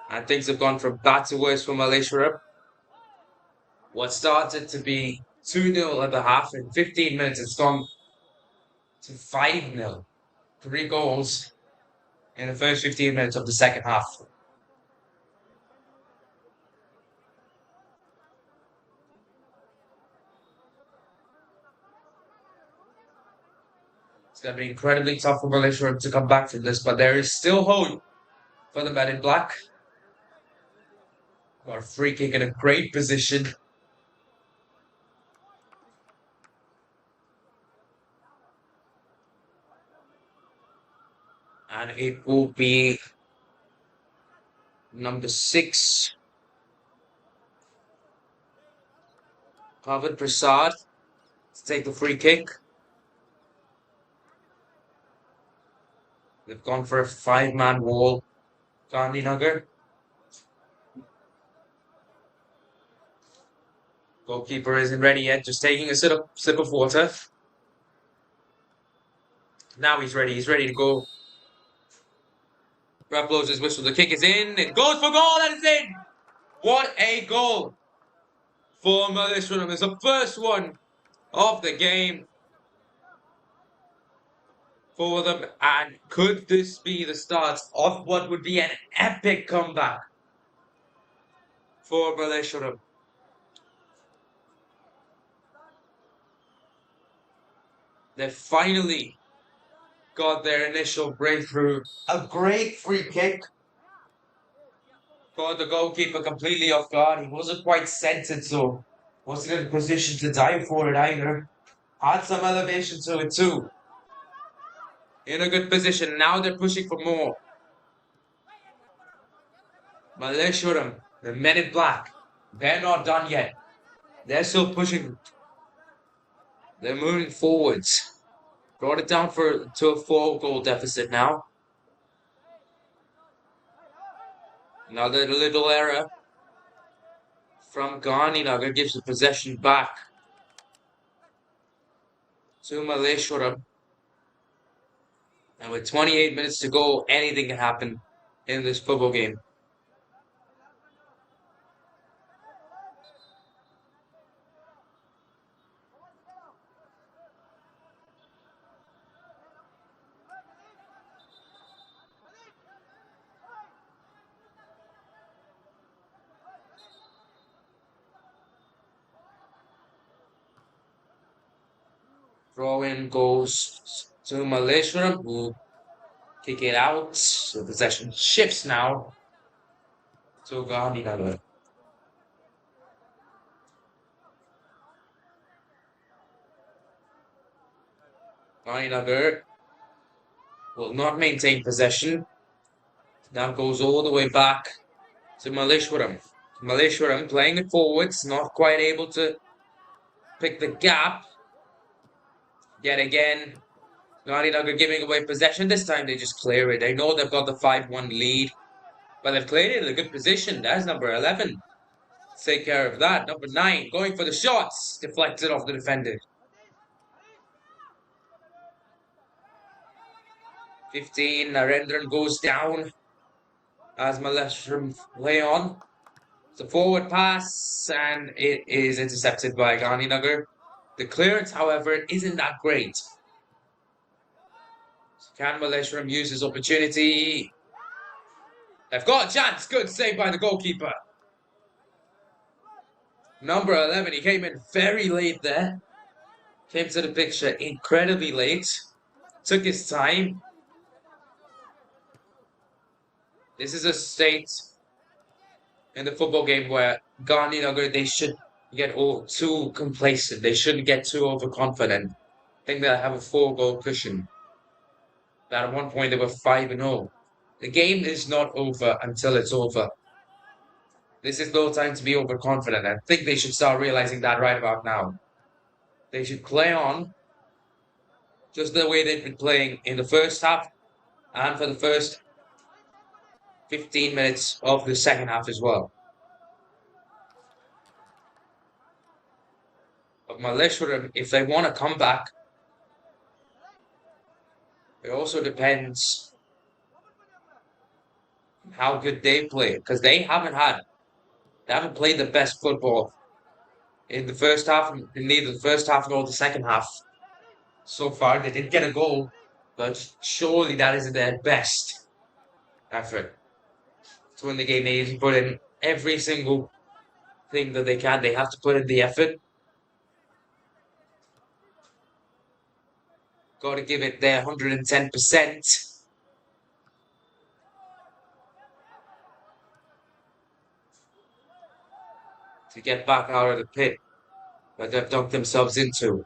And things have gone from bad to worse for Malleshwaram. What started to be 2-0 at the half, in 15 minutes it's gone to 5-0. 3 goals in the first 15 minutes of the second half. It's going to be incredibly tough for Malleshwaram to come back from this, but there is still hope for the men in black. Got a free kick in a great position. And it will be number 6, Pavan Prasad, to take the free kick. They've gone for a 5-man wall, Gandhi Nagar. Goalkeeper isn't ready yet, just taking a sip of water. Now he's ready to go. Ref blows his whistle, the kick is in, it goes for goal and it's in! What a goal for Malleshwaram. It's the first one of the game for them, and could this be the start of what would be an epic comeback for Malleshwaram? They finally got their initial breakthrough. A great free kick. Caught the goalkeeper completely off guard. He wasn't quite centered, so wasn't in a position to dive for it either. Had some elevation to it too. In a good position. Now they're pushing for more. Malleshwaram, the men in black, they're not done yet. They're still pushing. They're moving forwards. Brought it down to a 4-goal deficit now. Another little error from Gandhi Nagar gives the possession back to Malleshwaram. And with 28 minutes to go, anything can happen in this football game. Throw in goes to Malleshwaram, who kick it out. So possession shifts now to Gandhi Nagar. Gandhi Nagar will not maintain possession. Now goes all the way back to Malleshwaram. Malleshwaram playing it forwards, not quite able to pick the gap. Yet again, Gandhi Nagar giving away possession. This time they just clear it. They know they've got the 5-1 lead, but they've cleared it in a good position. That's number 11. Take care of that. Number 9 going for the shots. Deflected off the defender. 15, Narendran goes down as Malleshwaram lay on. It's a forward pass and it is intercepted by Gandhi Nagar. The clearance, however, isn't that great. Can Malleshwaram use his opportunity? They've got a chance. Good save by the goalkeeper. Number 11, he came in very late there. Came to the picture incredibly late. Took his time. This is a state in the football game where Gandhi Nagar, they should get all too complacent. They shouldn't get too overconfident. I think they'll have a 4-goal cushion. That at one point they were 5-0. The game is not over until it's over. This is no time to be overconfident. I think they should start realizing that right about now. They should play on just the way they've been playing in the first half and for the first 15 minutes of the second half as well. A But Malleshwaram, if they want to come back, it also depends how good they play, because they haven't played the best football in the first half, in neither the first half nor the second half. So far, they did get a goal, but surely that isn't their best effort to win the game. They need to put in every single thing that they can. They have to put in the effort. Got to give it their 110%. To get back out of the pit that they've dug themselves into.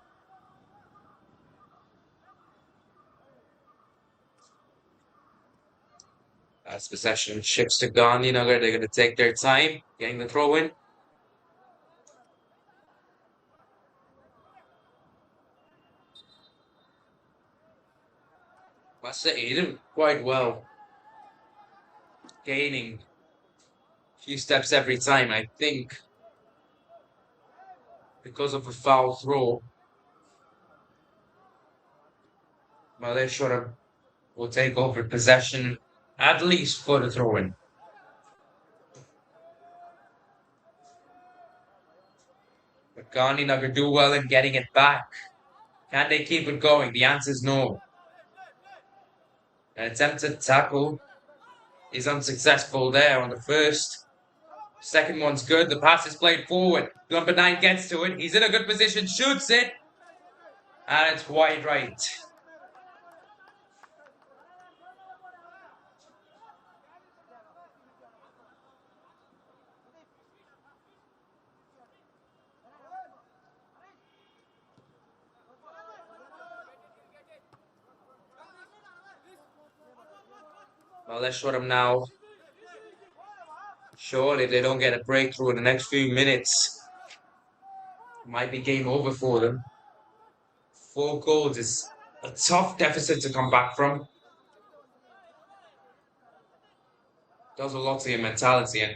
As possession shifts to Gandhi Nagar, they're going to take their time getting the throw in. Must say, he did quite well, gaining a few steps every time. I think because of a foul throw, Malleshwaram will take over possession at least for the throw in. But Gandhi Nagar do well in getting it back. Can they keep it going? The answer is no. An attempted tackle is unsuccessful there on the first. Second one's good. The pass is played forward. Number 9 gets to it. He's in a good position, shoots it. And it's wide right. Malleshwaram now. Surely if they don't get a breakthrough in the next few minutes, it might be game over for them. 4 goals is a tough deficit to come back from. Does a lot to your mentality, and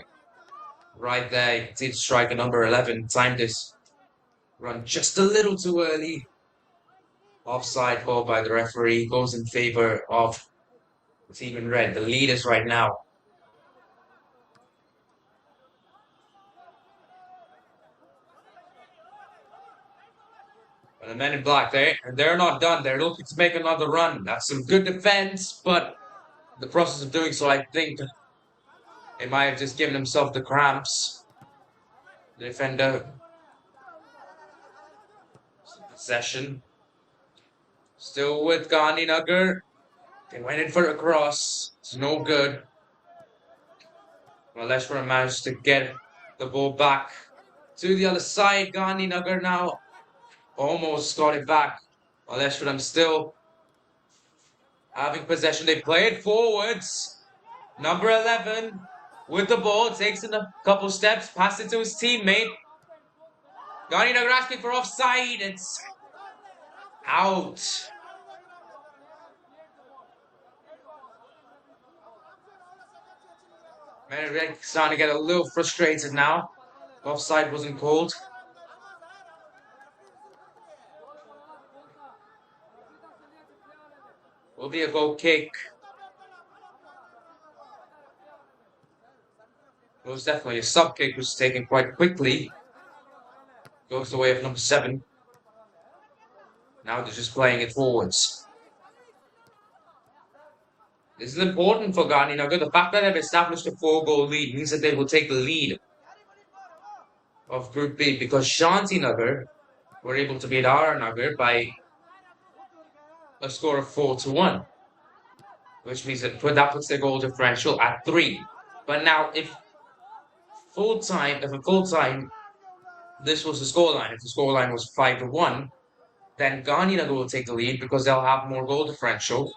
right there, you can see the striker number 11 timed this run just a little too early. Offside call by the referee goes in favor of the team in red, the leaders right now. But the men in black, they're not done. They're looking to make another run. That's some good defense, but the process of doing so, I think it might have just given himself the cramps. The defender. Possession. Still with Gandhi Nagar. They went in for a cross. It's no good. Malleshwaram managed to get the ball back to the other side. Gandhi Nagar now almost got it back. Malleshwaram still having possession. They play it forwards. Number 11 with the ball. Takes in a couple steps. Passes it to his teammate. Gandhi Nagar asking for offside. It's out. Man, starting to get a little frustrated now. Offside wasn't called. Will be a goal kick. It was definitely a sub kick, which was taken quite quickly. Goes the way of number 7. Now they're just playing it forwards. This is important for Gandhi Nagar. The fact that they've established a 4-goal lead means that they will take the lead of Group B, because Shanti Nagar were able to beat R Nagar by a score of 4-1, which means that puts their goal differential at 3. But now, if full time this was the scoreline, if the scoreline was 5-1, then Gandhi Nagar will take the lead because they'll have more goal differential.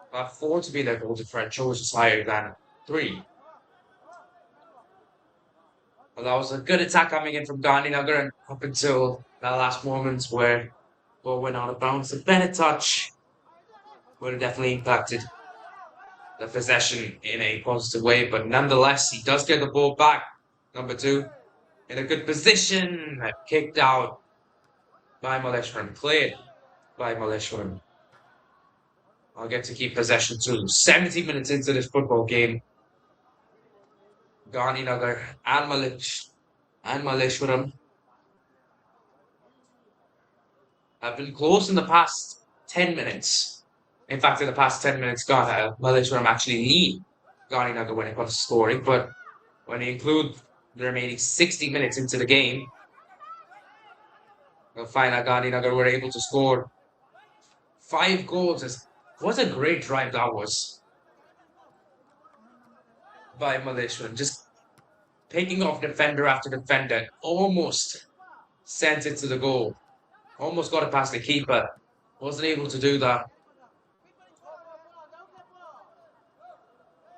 But 4 to be their goal differential, which is higher than 3. Well, that was a good attack coming in from Gandhi Nagar, and up until that last moment where ball went out of bounds, a better touch would have definitely impacted the possession in a positive way. But nonetheless, he does get the ball back. Number 2 in a good position. Kicked out by Malleshwaram. Cleared by Malleshwaram. I'll get to keep possession too. 70 minutes into this football game. Gandhi Nagar and Malleshwaram have been close in the past 10 minutes. In fact, in the past 10 minutes, Malleshwaram actually lead Gandhi Nagar when it comes to scoring. But when you include the remaining 60 minutes into the game, you'll find that Gandhi Nagar were able to score 5 goals. What a great drive that was by Malleshwaram. Just picking off defender after defender, almost sent it to the goal. Almost got it past the keeper. Wasn't able to do that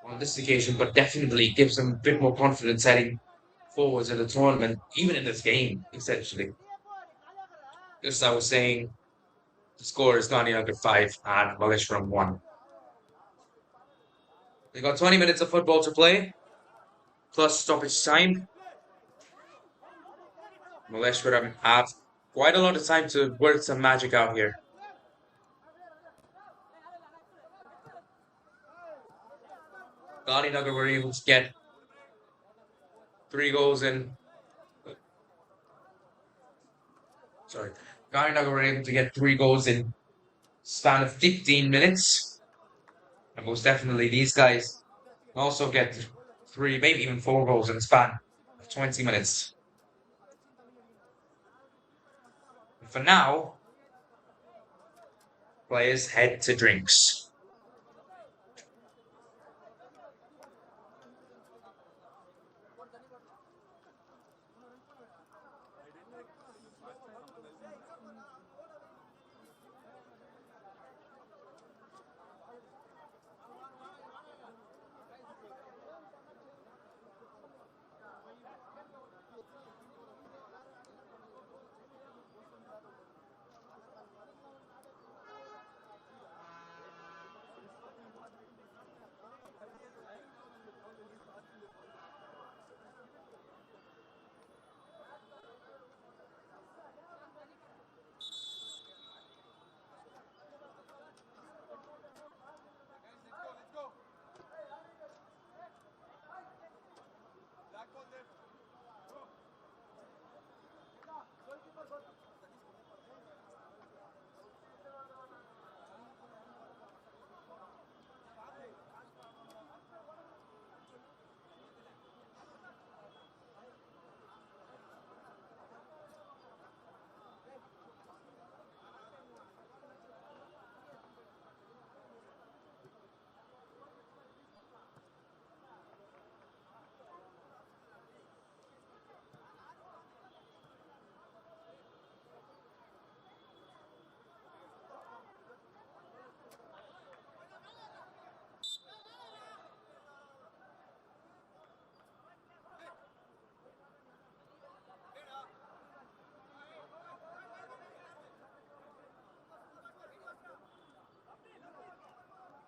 on this occasion, but definitely gives them a bit more confidence heading forwards in the tournament, even in this game, essentially. Just as I was saying, the score is Gandhi Nagar 5 and Malleshwaram 1. We've got 20 minutes of football to play, plus stoppage time. Malleshwaram have quite a lot of time to work some magic out here. Gandhi Nagar were able to get 3 goals in. Gandhi Nagar were able to get 3 goals in span of 15 minutes. And most definitely these guys also get 3, maybe even 4 goals in the span of 20 minutes. And for now, players head to drinks.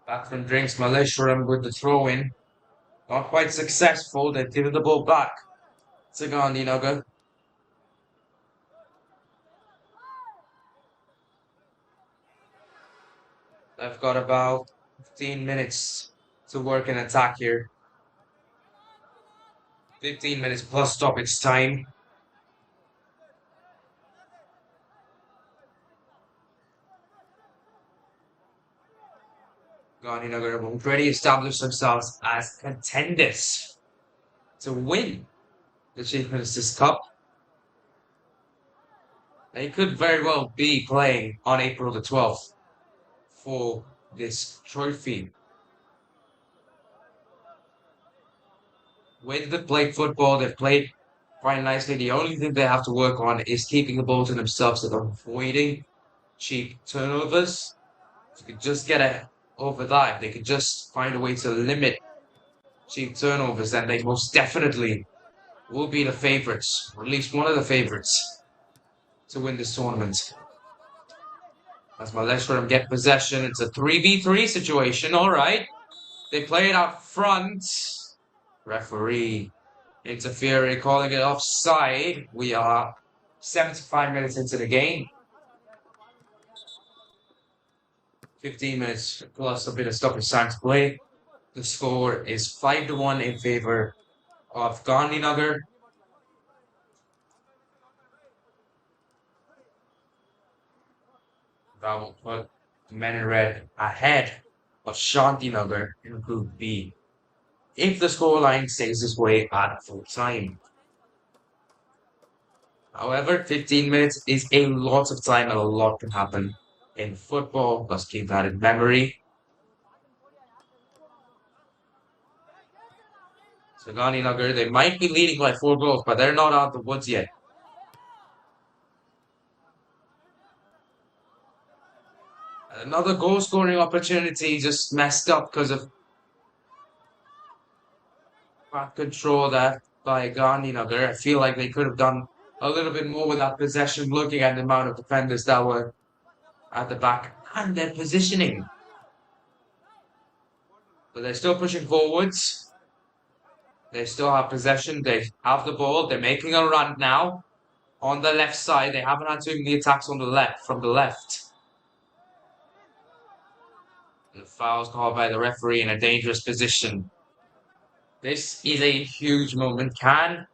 Back from drinks, Malleshwaram with the throw in. Not quite successful. They've given the ball back to Gandhi Nagar. They've got about 15 minutes to work an attack here. 15 minutes plus stoppage time. Gandhi Nagar have already established themselves as contenders to win the Chief Minister's Cup. They could very well be playing on April the 12th for this trophy. With the played football, they've played quite nicely. The only thing they have to work on is keeping the ball to themselves and avoiding cheap turnovers. If they could just get over that, if they could just find a way to limit cheap turnovers, then they most definitely will be the favourites, or at least one of the favourites, to win this tournament. As Malleshwaram get possession, it's a 3v3 situation, alright. They play it out front. Referee Interfering, calling it offside. We are 75 minutes into the game. 15 minutes plus a bit of stoppage time to play. The score is 5-1 in favor of Gandhi Nagar. That will put the men in red ahead of Shanti Nagar in Group B, if the scoreline stays this way at full time. However, 15 minutes is a lot of time and a lot can happen in football. Let's keep that in memory. So Gandhi Nagar, they might be leading by 4 goals, but they're not out of the woods yet. Another goal scoring opportunity just messed up because of bad control that by Gandhi Nagar. I feel like they could have done a little bit more with that possession, looking at the amount of defenders that were at the back and their positioning. But they're still pushing forwards. They still have possession. They have the ball. They're making a run now on the left side. They haven't had too many attacks on the left from the left. The foul's called by the referee in a dangerous position. This is a huge moment. Can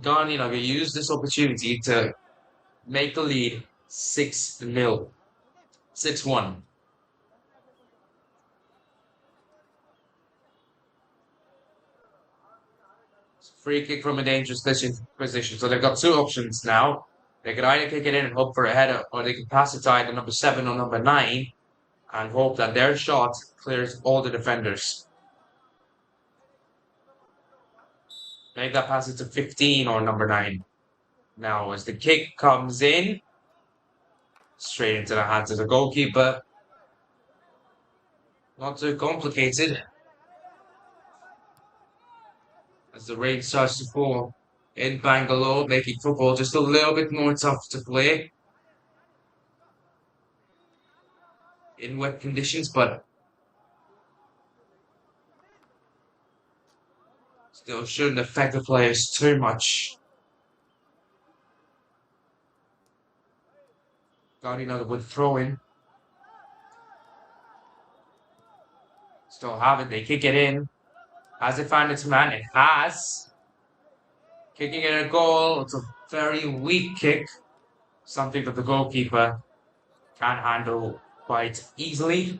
Gandhi Nagar use this opportunity to make the lead 6-0, 6-1? Free kick from a dangerous position. So they've got 2 options now. They could either kick it in and hope for a header, or they can pass it to either number 7 or number 9 and hope that their shot clears all the defenders. Make that pass it to 15 or number 9. Now, as the kick comes in, straight into the hands of the goalkeeper. Not too complicated. As the rain starts to fall in Bangalore, making football just a little bit more tough to play in wet conditions, but still shouldn't affect the players too much. Gandhi Nagar would throw in. Still have it. They kick it in. Has it found its man? It has. Kicking it a goal. It's a very weak kick. Something that the goalkeeper can handle quite easily.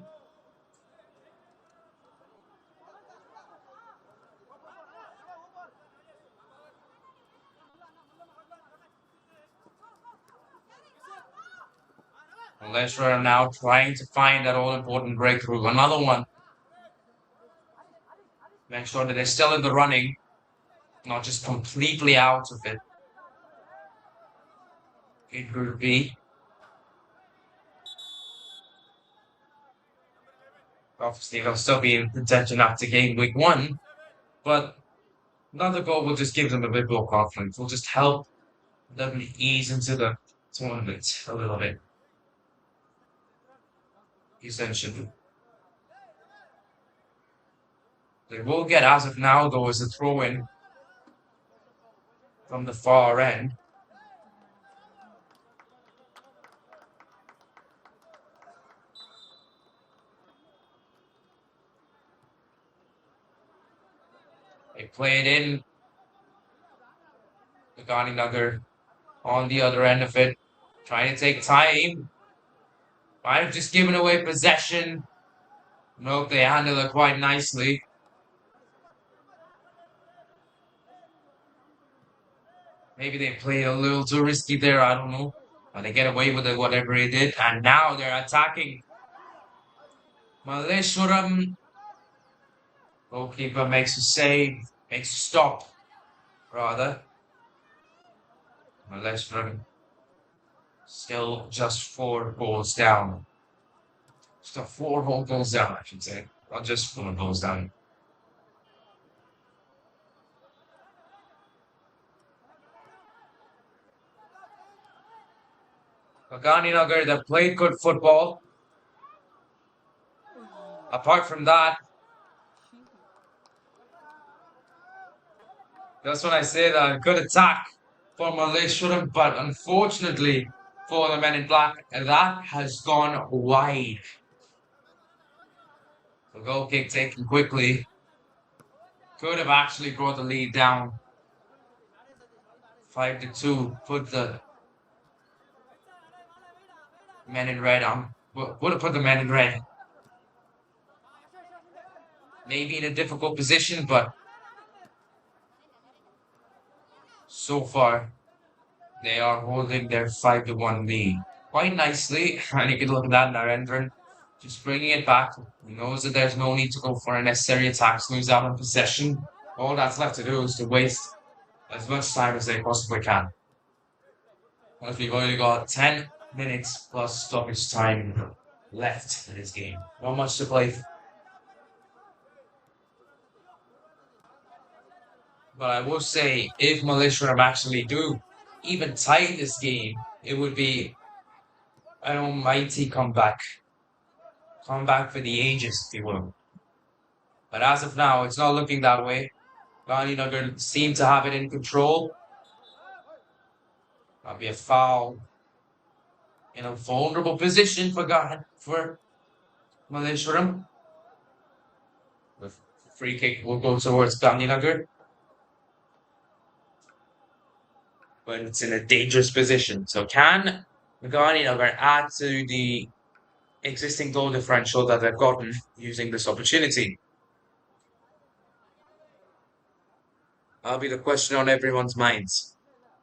Malleshwaram now trying to find that all-important breakthrough. Another one. Make sure that they're still in the running, not just completely out of it. In Group B. Obviously, they'll still be in contention after game week 1, but another goal will just give them a bit more confidence. Will just help them ease into the tournament a little bit. Essentially. They will get, as of now, though, as a throw-in from the far end. They play it in. The Gandhi Nagar on the other end of it, trying to take time. Might have just given away possession. Nope, they handle it quite nicely. Maybe they played a little too risky there, I don't know. But they get away with it, whatever they did. And now they're attacking. Malleshwaram. Goalkeeper makes a save. Makes a stop, rather. Malleshwaram still just 4 goals down. Still 4 whole goals down, I should say. Not just 4 goals down. Gandhi Nagar, they played good football. Apart from that, That's when I say that. Good attack for Malleshwaram, but unfortunately for the men in black, that has gone wide. The goal kick taken quickly. Could have actually brought the lead down. 5-2. Put the men in red on. Would have put the men in red. Maybe in a difficult position, but so far they are holding their 5-1 lead quite nicely. And you can look at that, Narendran just bringing it back. He knows that there's no need to go for unnecessary attacks, lose out on possession. All that's left to do is to waste as much time as they possibly can. As we've only got 10 minutes plus stoppage time left in this game. Not much to play. But I will say, if Malleshwaram actually do even tie this game, it would be an almighty comeback. Comeback for the ages, if you will. But as of now, it's not looking that way. Gandhi Nagar seem to have it in control. That'll be a foul in a vulnerable position for Malleshwaram. The free kick will go towards Gandhi Nagar. But it's in a dangerous position. So can Gandhi Nagar add to the existing goal differential that they've gotten using this opportunity? That'll be the question on everyone's minds.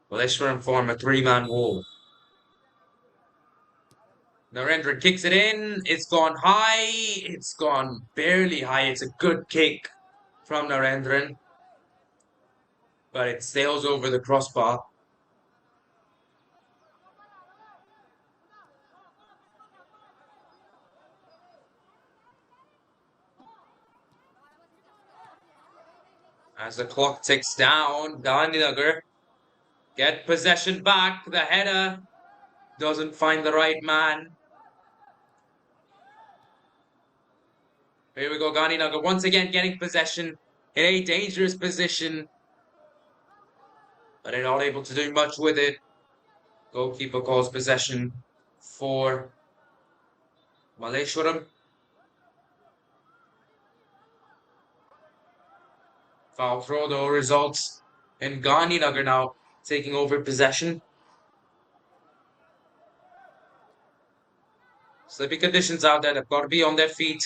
Malleshwaram form a three-man wall. Narendra kicks it in. It's gone high. It's gone barely high. It's a good kick from Narendran. But it sails over the crossbar. As the clock ticks down, Gandhinagar get possession back. The header doesn't find the right man. Here we go, Gandhinagar once again getting possession in a dangerous position. But they're not able to do much with it. Goalkeeper calls possession for Malleshwaram. Foul throw though results in Gandhinagar now taking over possession. Slippy conditions out there. They've got to be on their feet.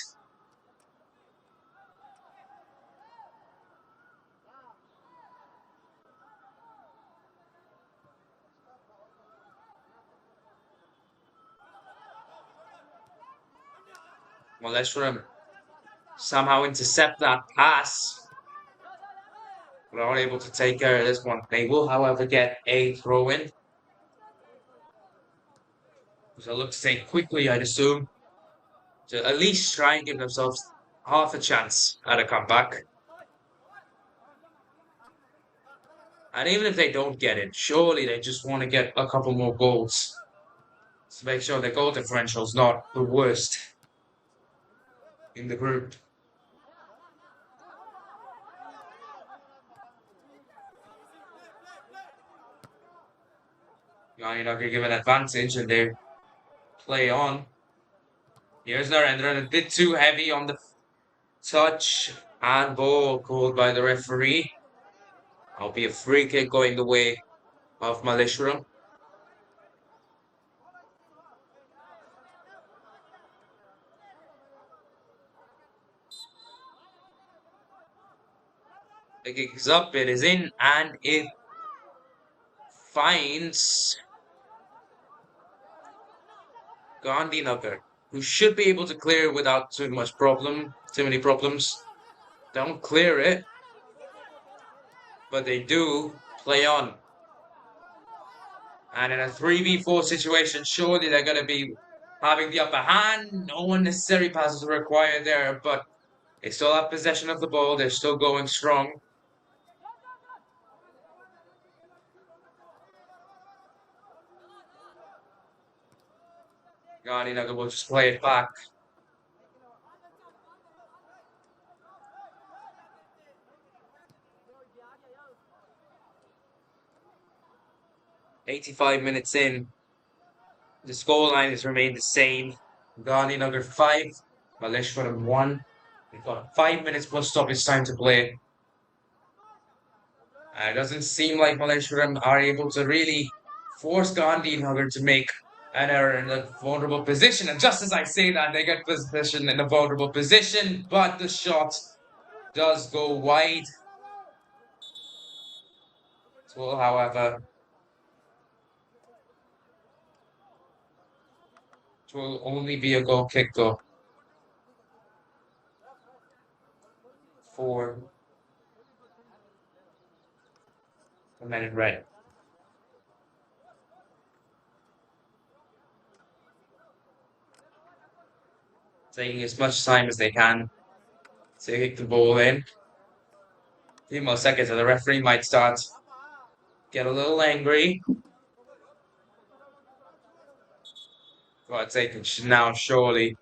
Malleshwaram somehow intercept that pass. They're not able to take care of this one. They will, however, get a throw-in. Which they'll look to take quickly, I'd assume. To at least try and give themselves half a chance at a comeback. And even if they don't get it, surely they just want to get a couple more goals. To make sure their goal differential is not the worst in the group. Gandhinagar give an advantage and they play on. Here's Narendra, a bit too heavy on the touch. Handball called by the referee. I'll be a free kick going the way of Malleshwaram. The kick is up, it is in, and it finds Gandhinagar, who should be able to clear without too many problems. Don't clear it, but they do play on. And in a 3v4 situation, surely they're going to be having the upper hand. No unnecessary passes required there, but they still have possession of the ball. They're still going strong. Gandhinagar will just play it back. 85 minutes in. The scoreline has remained the same. Gandhi Nagar 5, Malleshwaram 1. We've got 5 minutes plus stoppage time to play. It doesn't seem like Malleshwaram are able to really force Gandhi Nagar to make an error in a vulnerable position. And just as I say that, they get possession in a vulnerable position, but the shot does go wide. Well, however, it will only be a goal kick though. For the men in red. Taking as much time as they can to kick the ball in. A few more seconds and the referee might start get a little angry. But taken now, surely.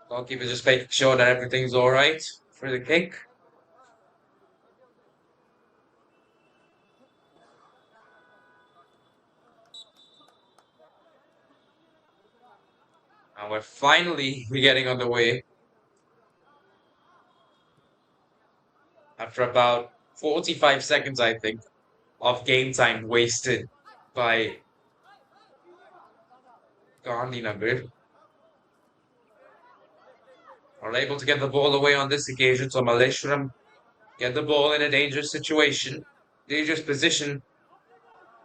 Goalkeeper just making sure that everything's alright for the kick. And we're finally getting on the way. After about 45 seconds, I think, of game time wasted by Gandhi Nagar. Are able to get the ball away on this occasion, so Malleshwaram get the ball in a dangerous situation, dangerous position.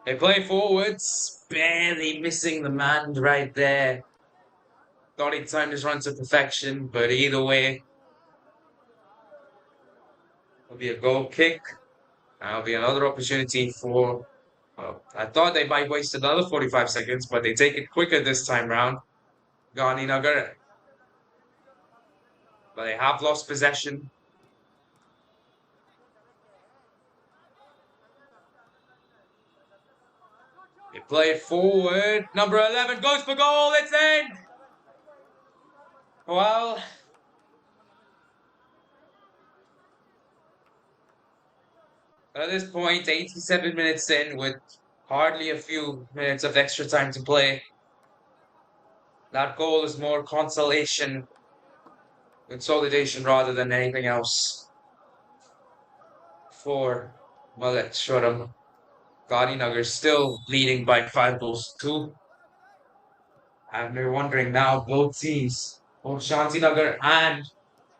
They play forwards, barely missing the man right there. Thought he'd timed his run to perfection, but either way, it'll be a goal kick. That'll be another opportunity for. Well, I thought they might waste another 45 seconds, but they take it quicker this time round. Gandhi Nagar. But they have lost possession. They play it forward. Number 11 goes for goal. It's in. Well, at this point, 87 minutes in with hardly a few minutes of extra time to play. That goal is more consolation, consolidation rather than anything else for Malleshwaram. Gandhi Nagar still leading by 5 goals to 2. And we're wondering now, both teams, both Shanti Nagar and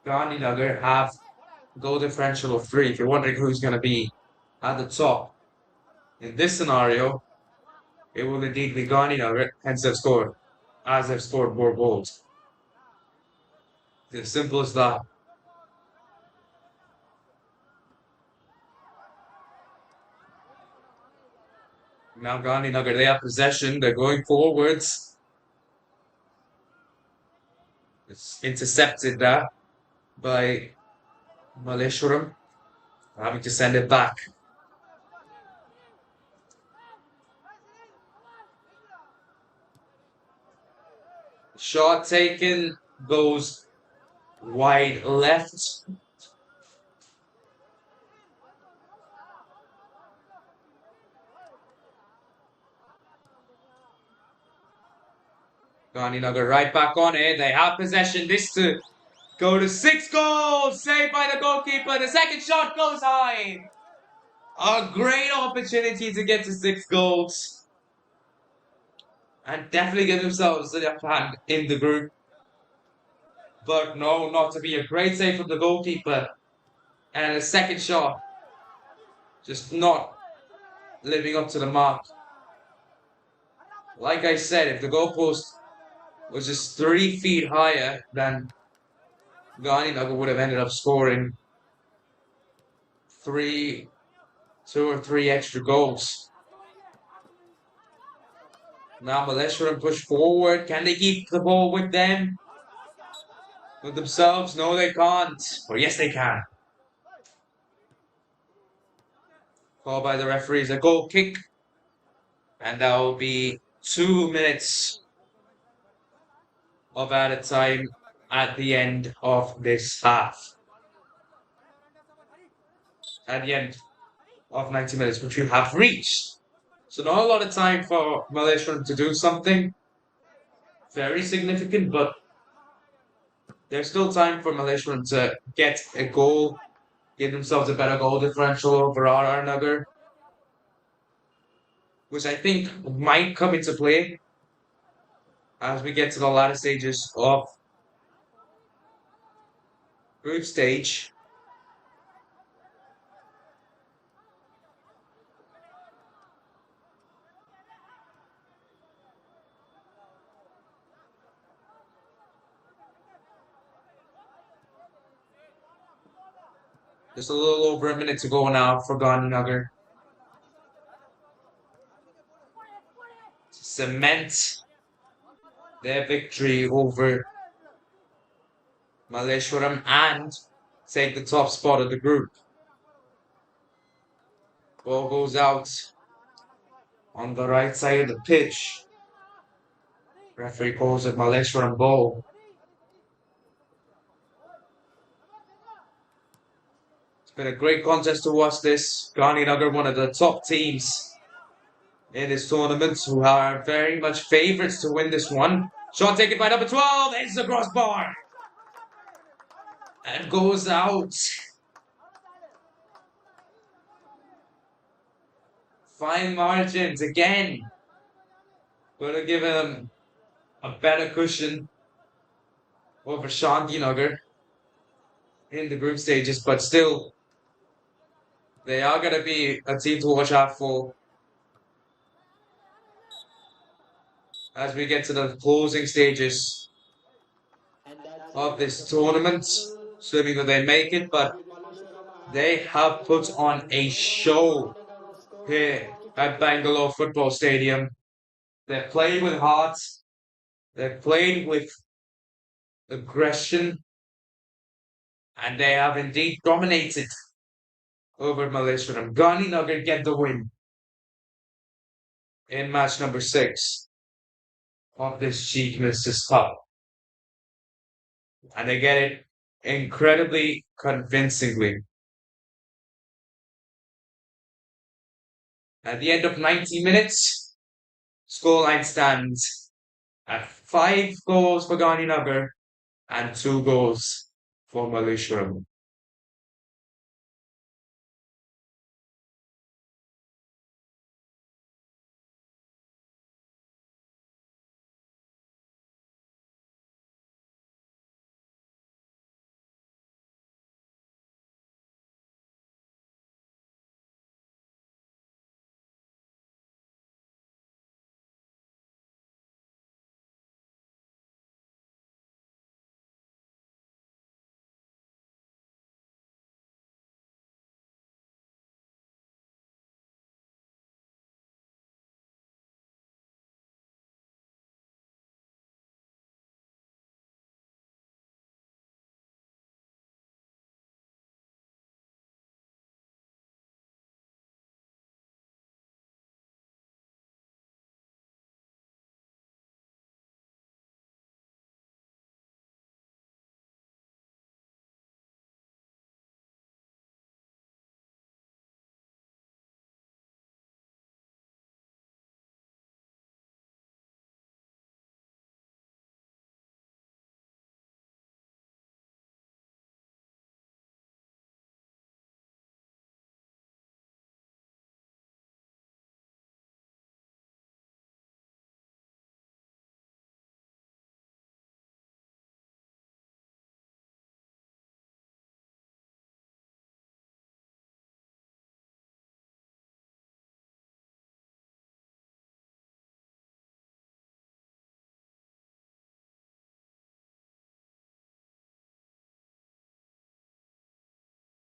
Gandhi Nagar, have goal differential of 3. If you're wondering who's going to be at the top in this scenario, it will indeed be Gandhi Nagar, hence they've scored, as they've scored more goals. It's as simple as that. Now Gandhi Nagar, they have possession. They're going forwards. It's intercepted there by Malleshwaram, having to send it back. Shot taken, goes wide left. Gandhi Nagar right back on it. They have possession. This to go to 6 goals. Saved by the goalkeeper. The second shot goes high. A great opportunity to get to 6 goals. And definitely give themselves the upper hand in the group. But no, not to be. A great save from the goalkeeper. And a second shot. Just not living up to the mark. Like I said, if the goalpost was just 3 feet higher, then Gandhi Nagar would have ended up scoring 2 or 3 extra goals. Now Malleshwaram push forward. Can they keep the ball with them? With themselves? No, they can't. Or yes, they can. Called by the referees a goal kick. And that will be 2 minutes of added time at the end of this half. at the end of 90 minutes, which we have reached. So not a lot of time for Malleshwaram to do something very significant, but there's still time for Malleshwaram to get a goal, give themselves a better goal differential over RR Nagar, which I think might come into play as we get to the latter stages of group stage. Just a little over a minute to go now for Gandhi Nagar. To cement their victory over Malleshwaram and take the top spot of the group. Ball goes out on the right side of the pitch. Referee calls it Malleshwaram ball. It's been a great contest to watch this. Gandhi Nagar, one of the top teams in this tournament, who are very much favourites to win this one. Shot taken by number 12. It's the crossbar. And goes out. Fine margins again. Going to give him a better cushion over Gandhi Nagar in the group stages, but still, they are going to be a team to watch out for as we get to the closing stages of this tournament. Assuming that they make it, but they have put on a show here at Bangalore Football Stadium. They're playing with heart. They're playing with aggression. And they have indeed dominated over Malleshwaram. Gandhi Nagar get the win in match number 6 of this Chief Minister's Cup. And they get it incredibly convincingly. At the end of 90 minutes, scoreline stands at 5 goals for Gandhi Nagar and 2 goals for Malleshwaram.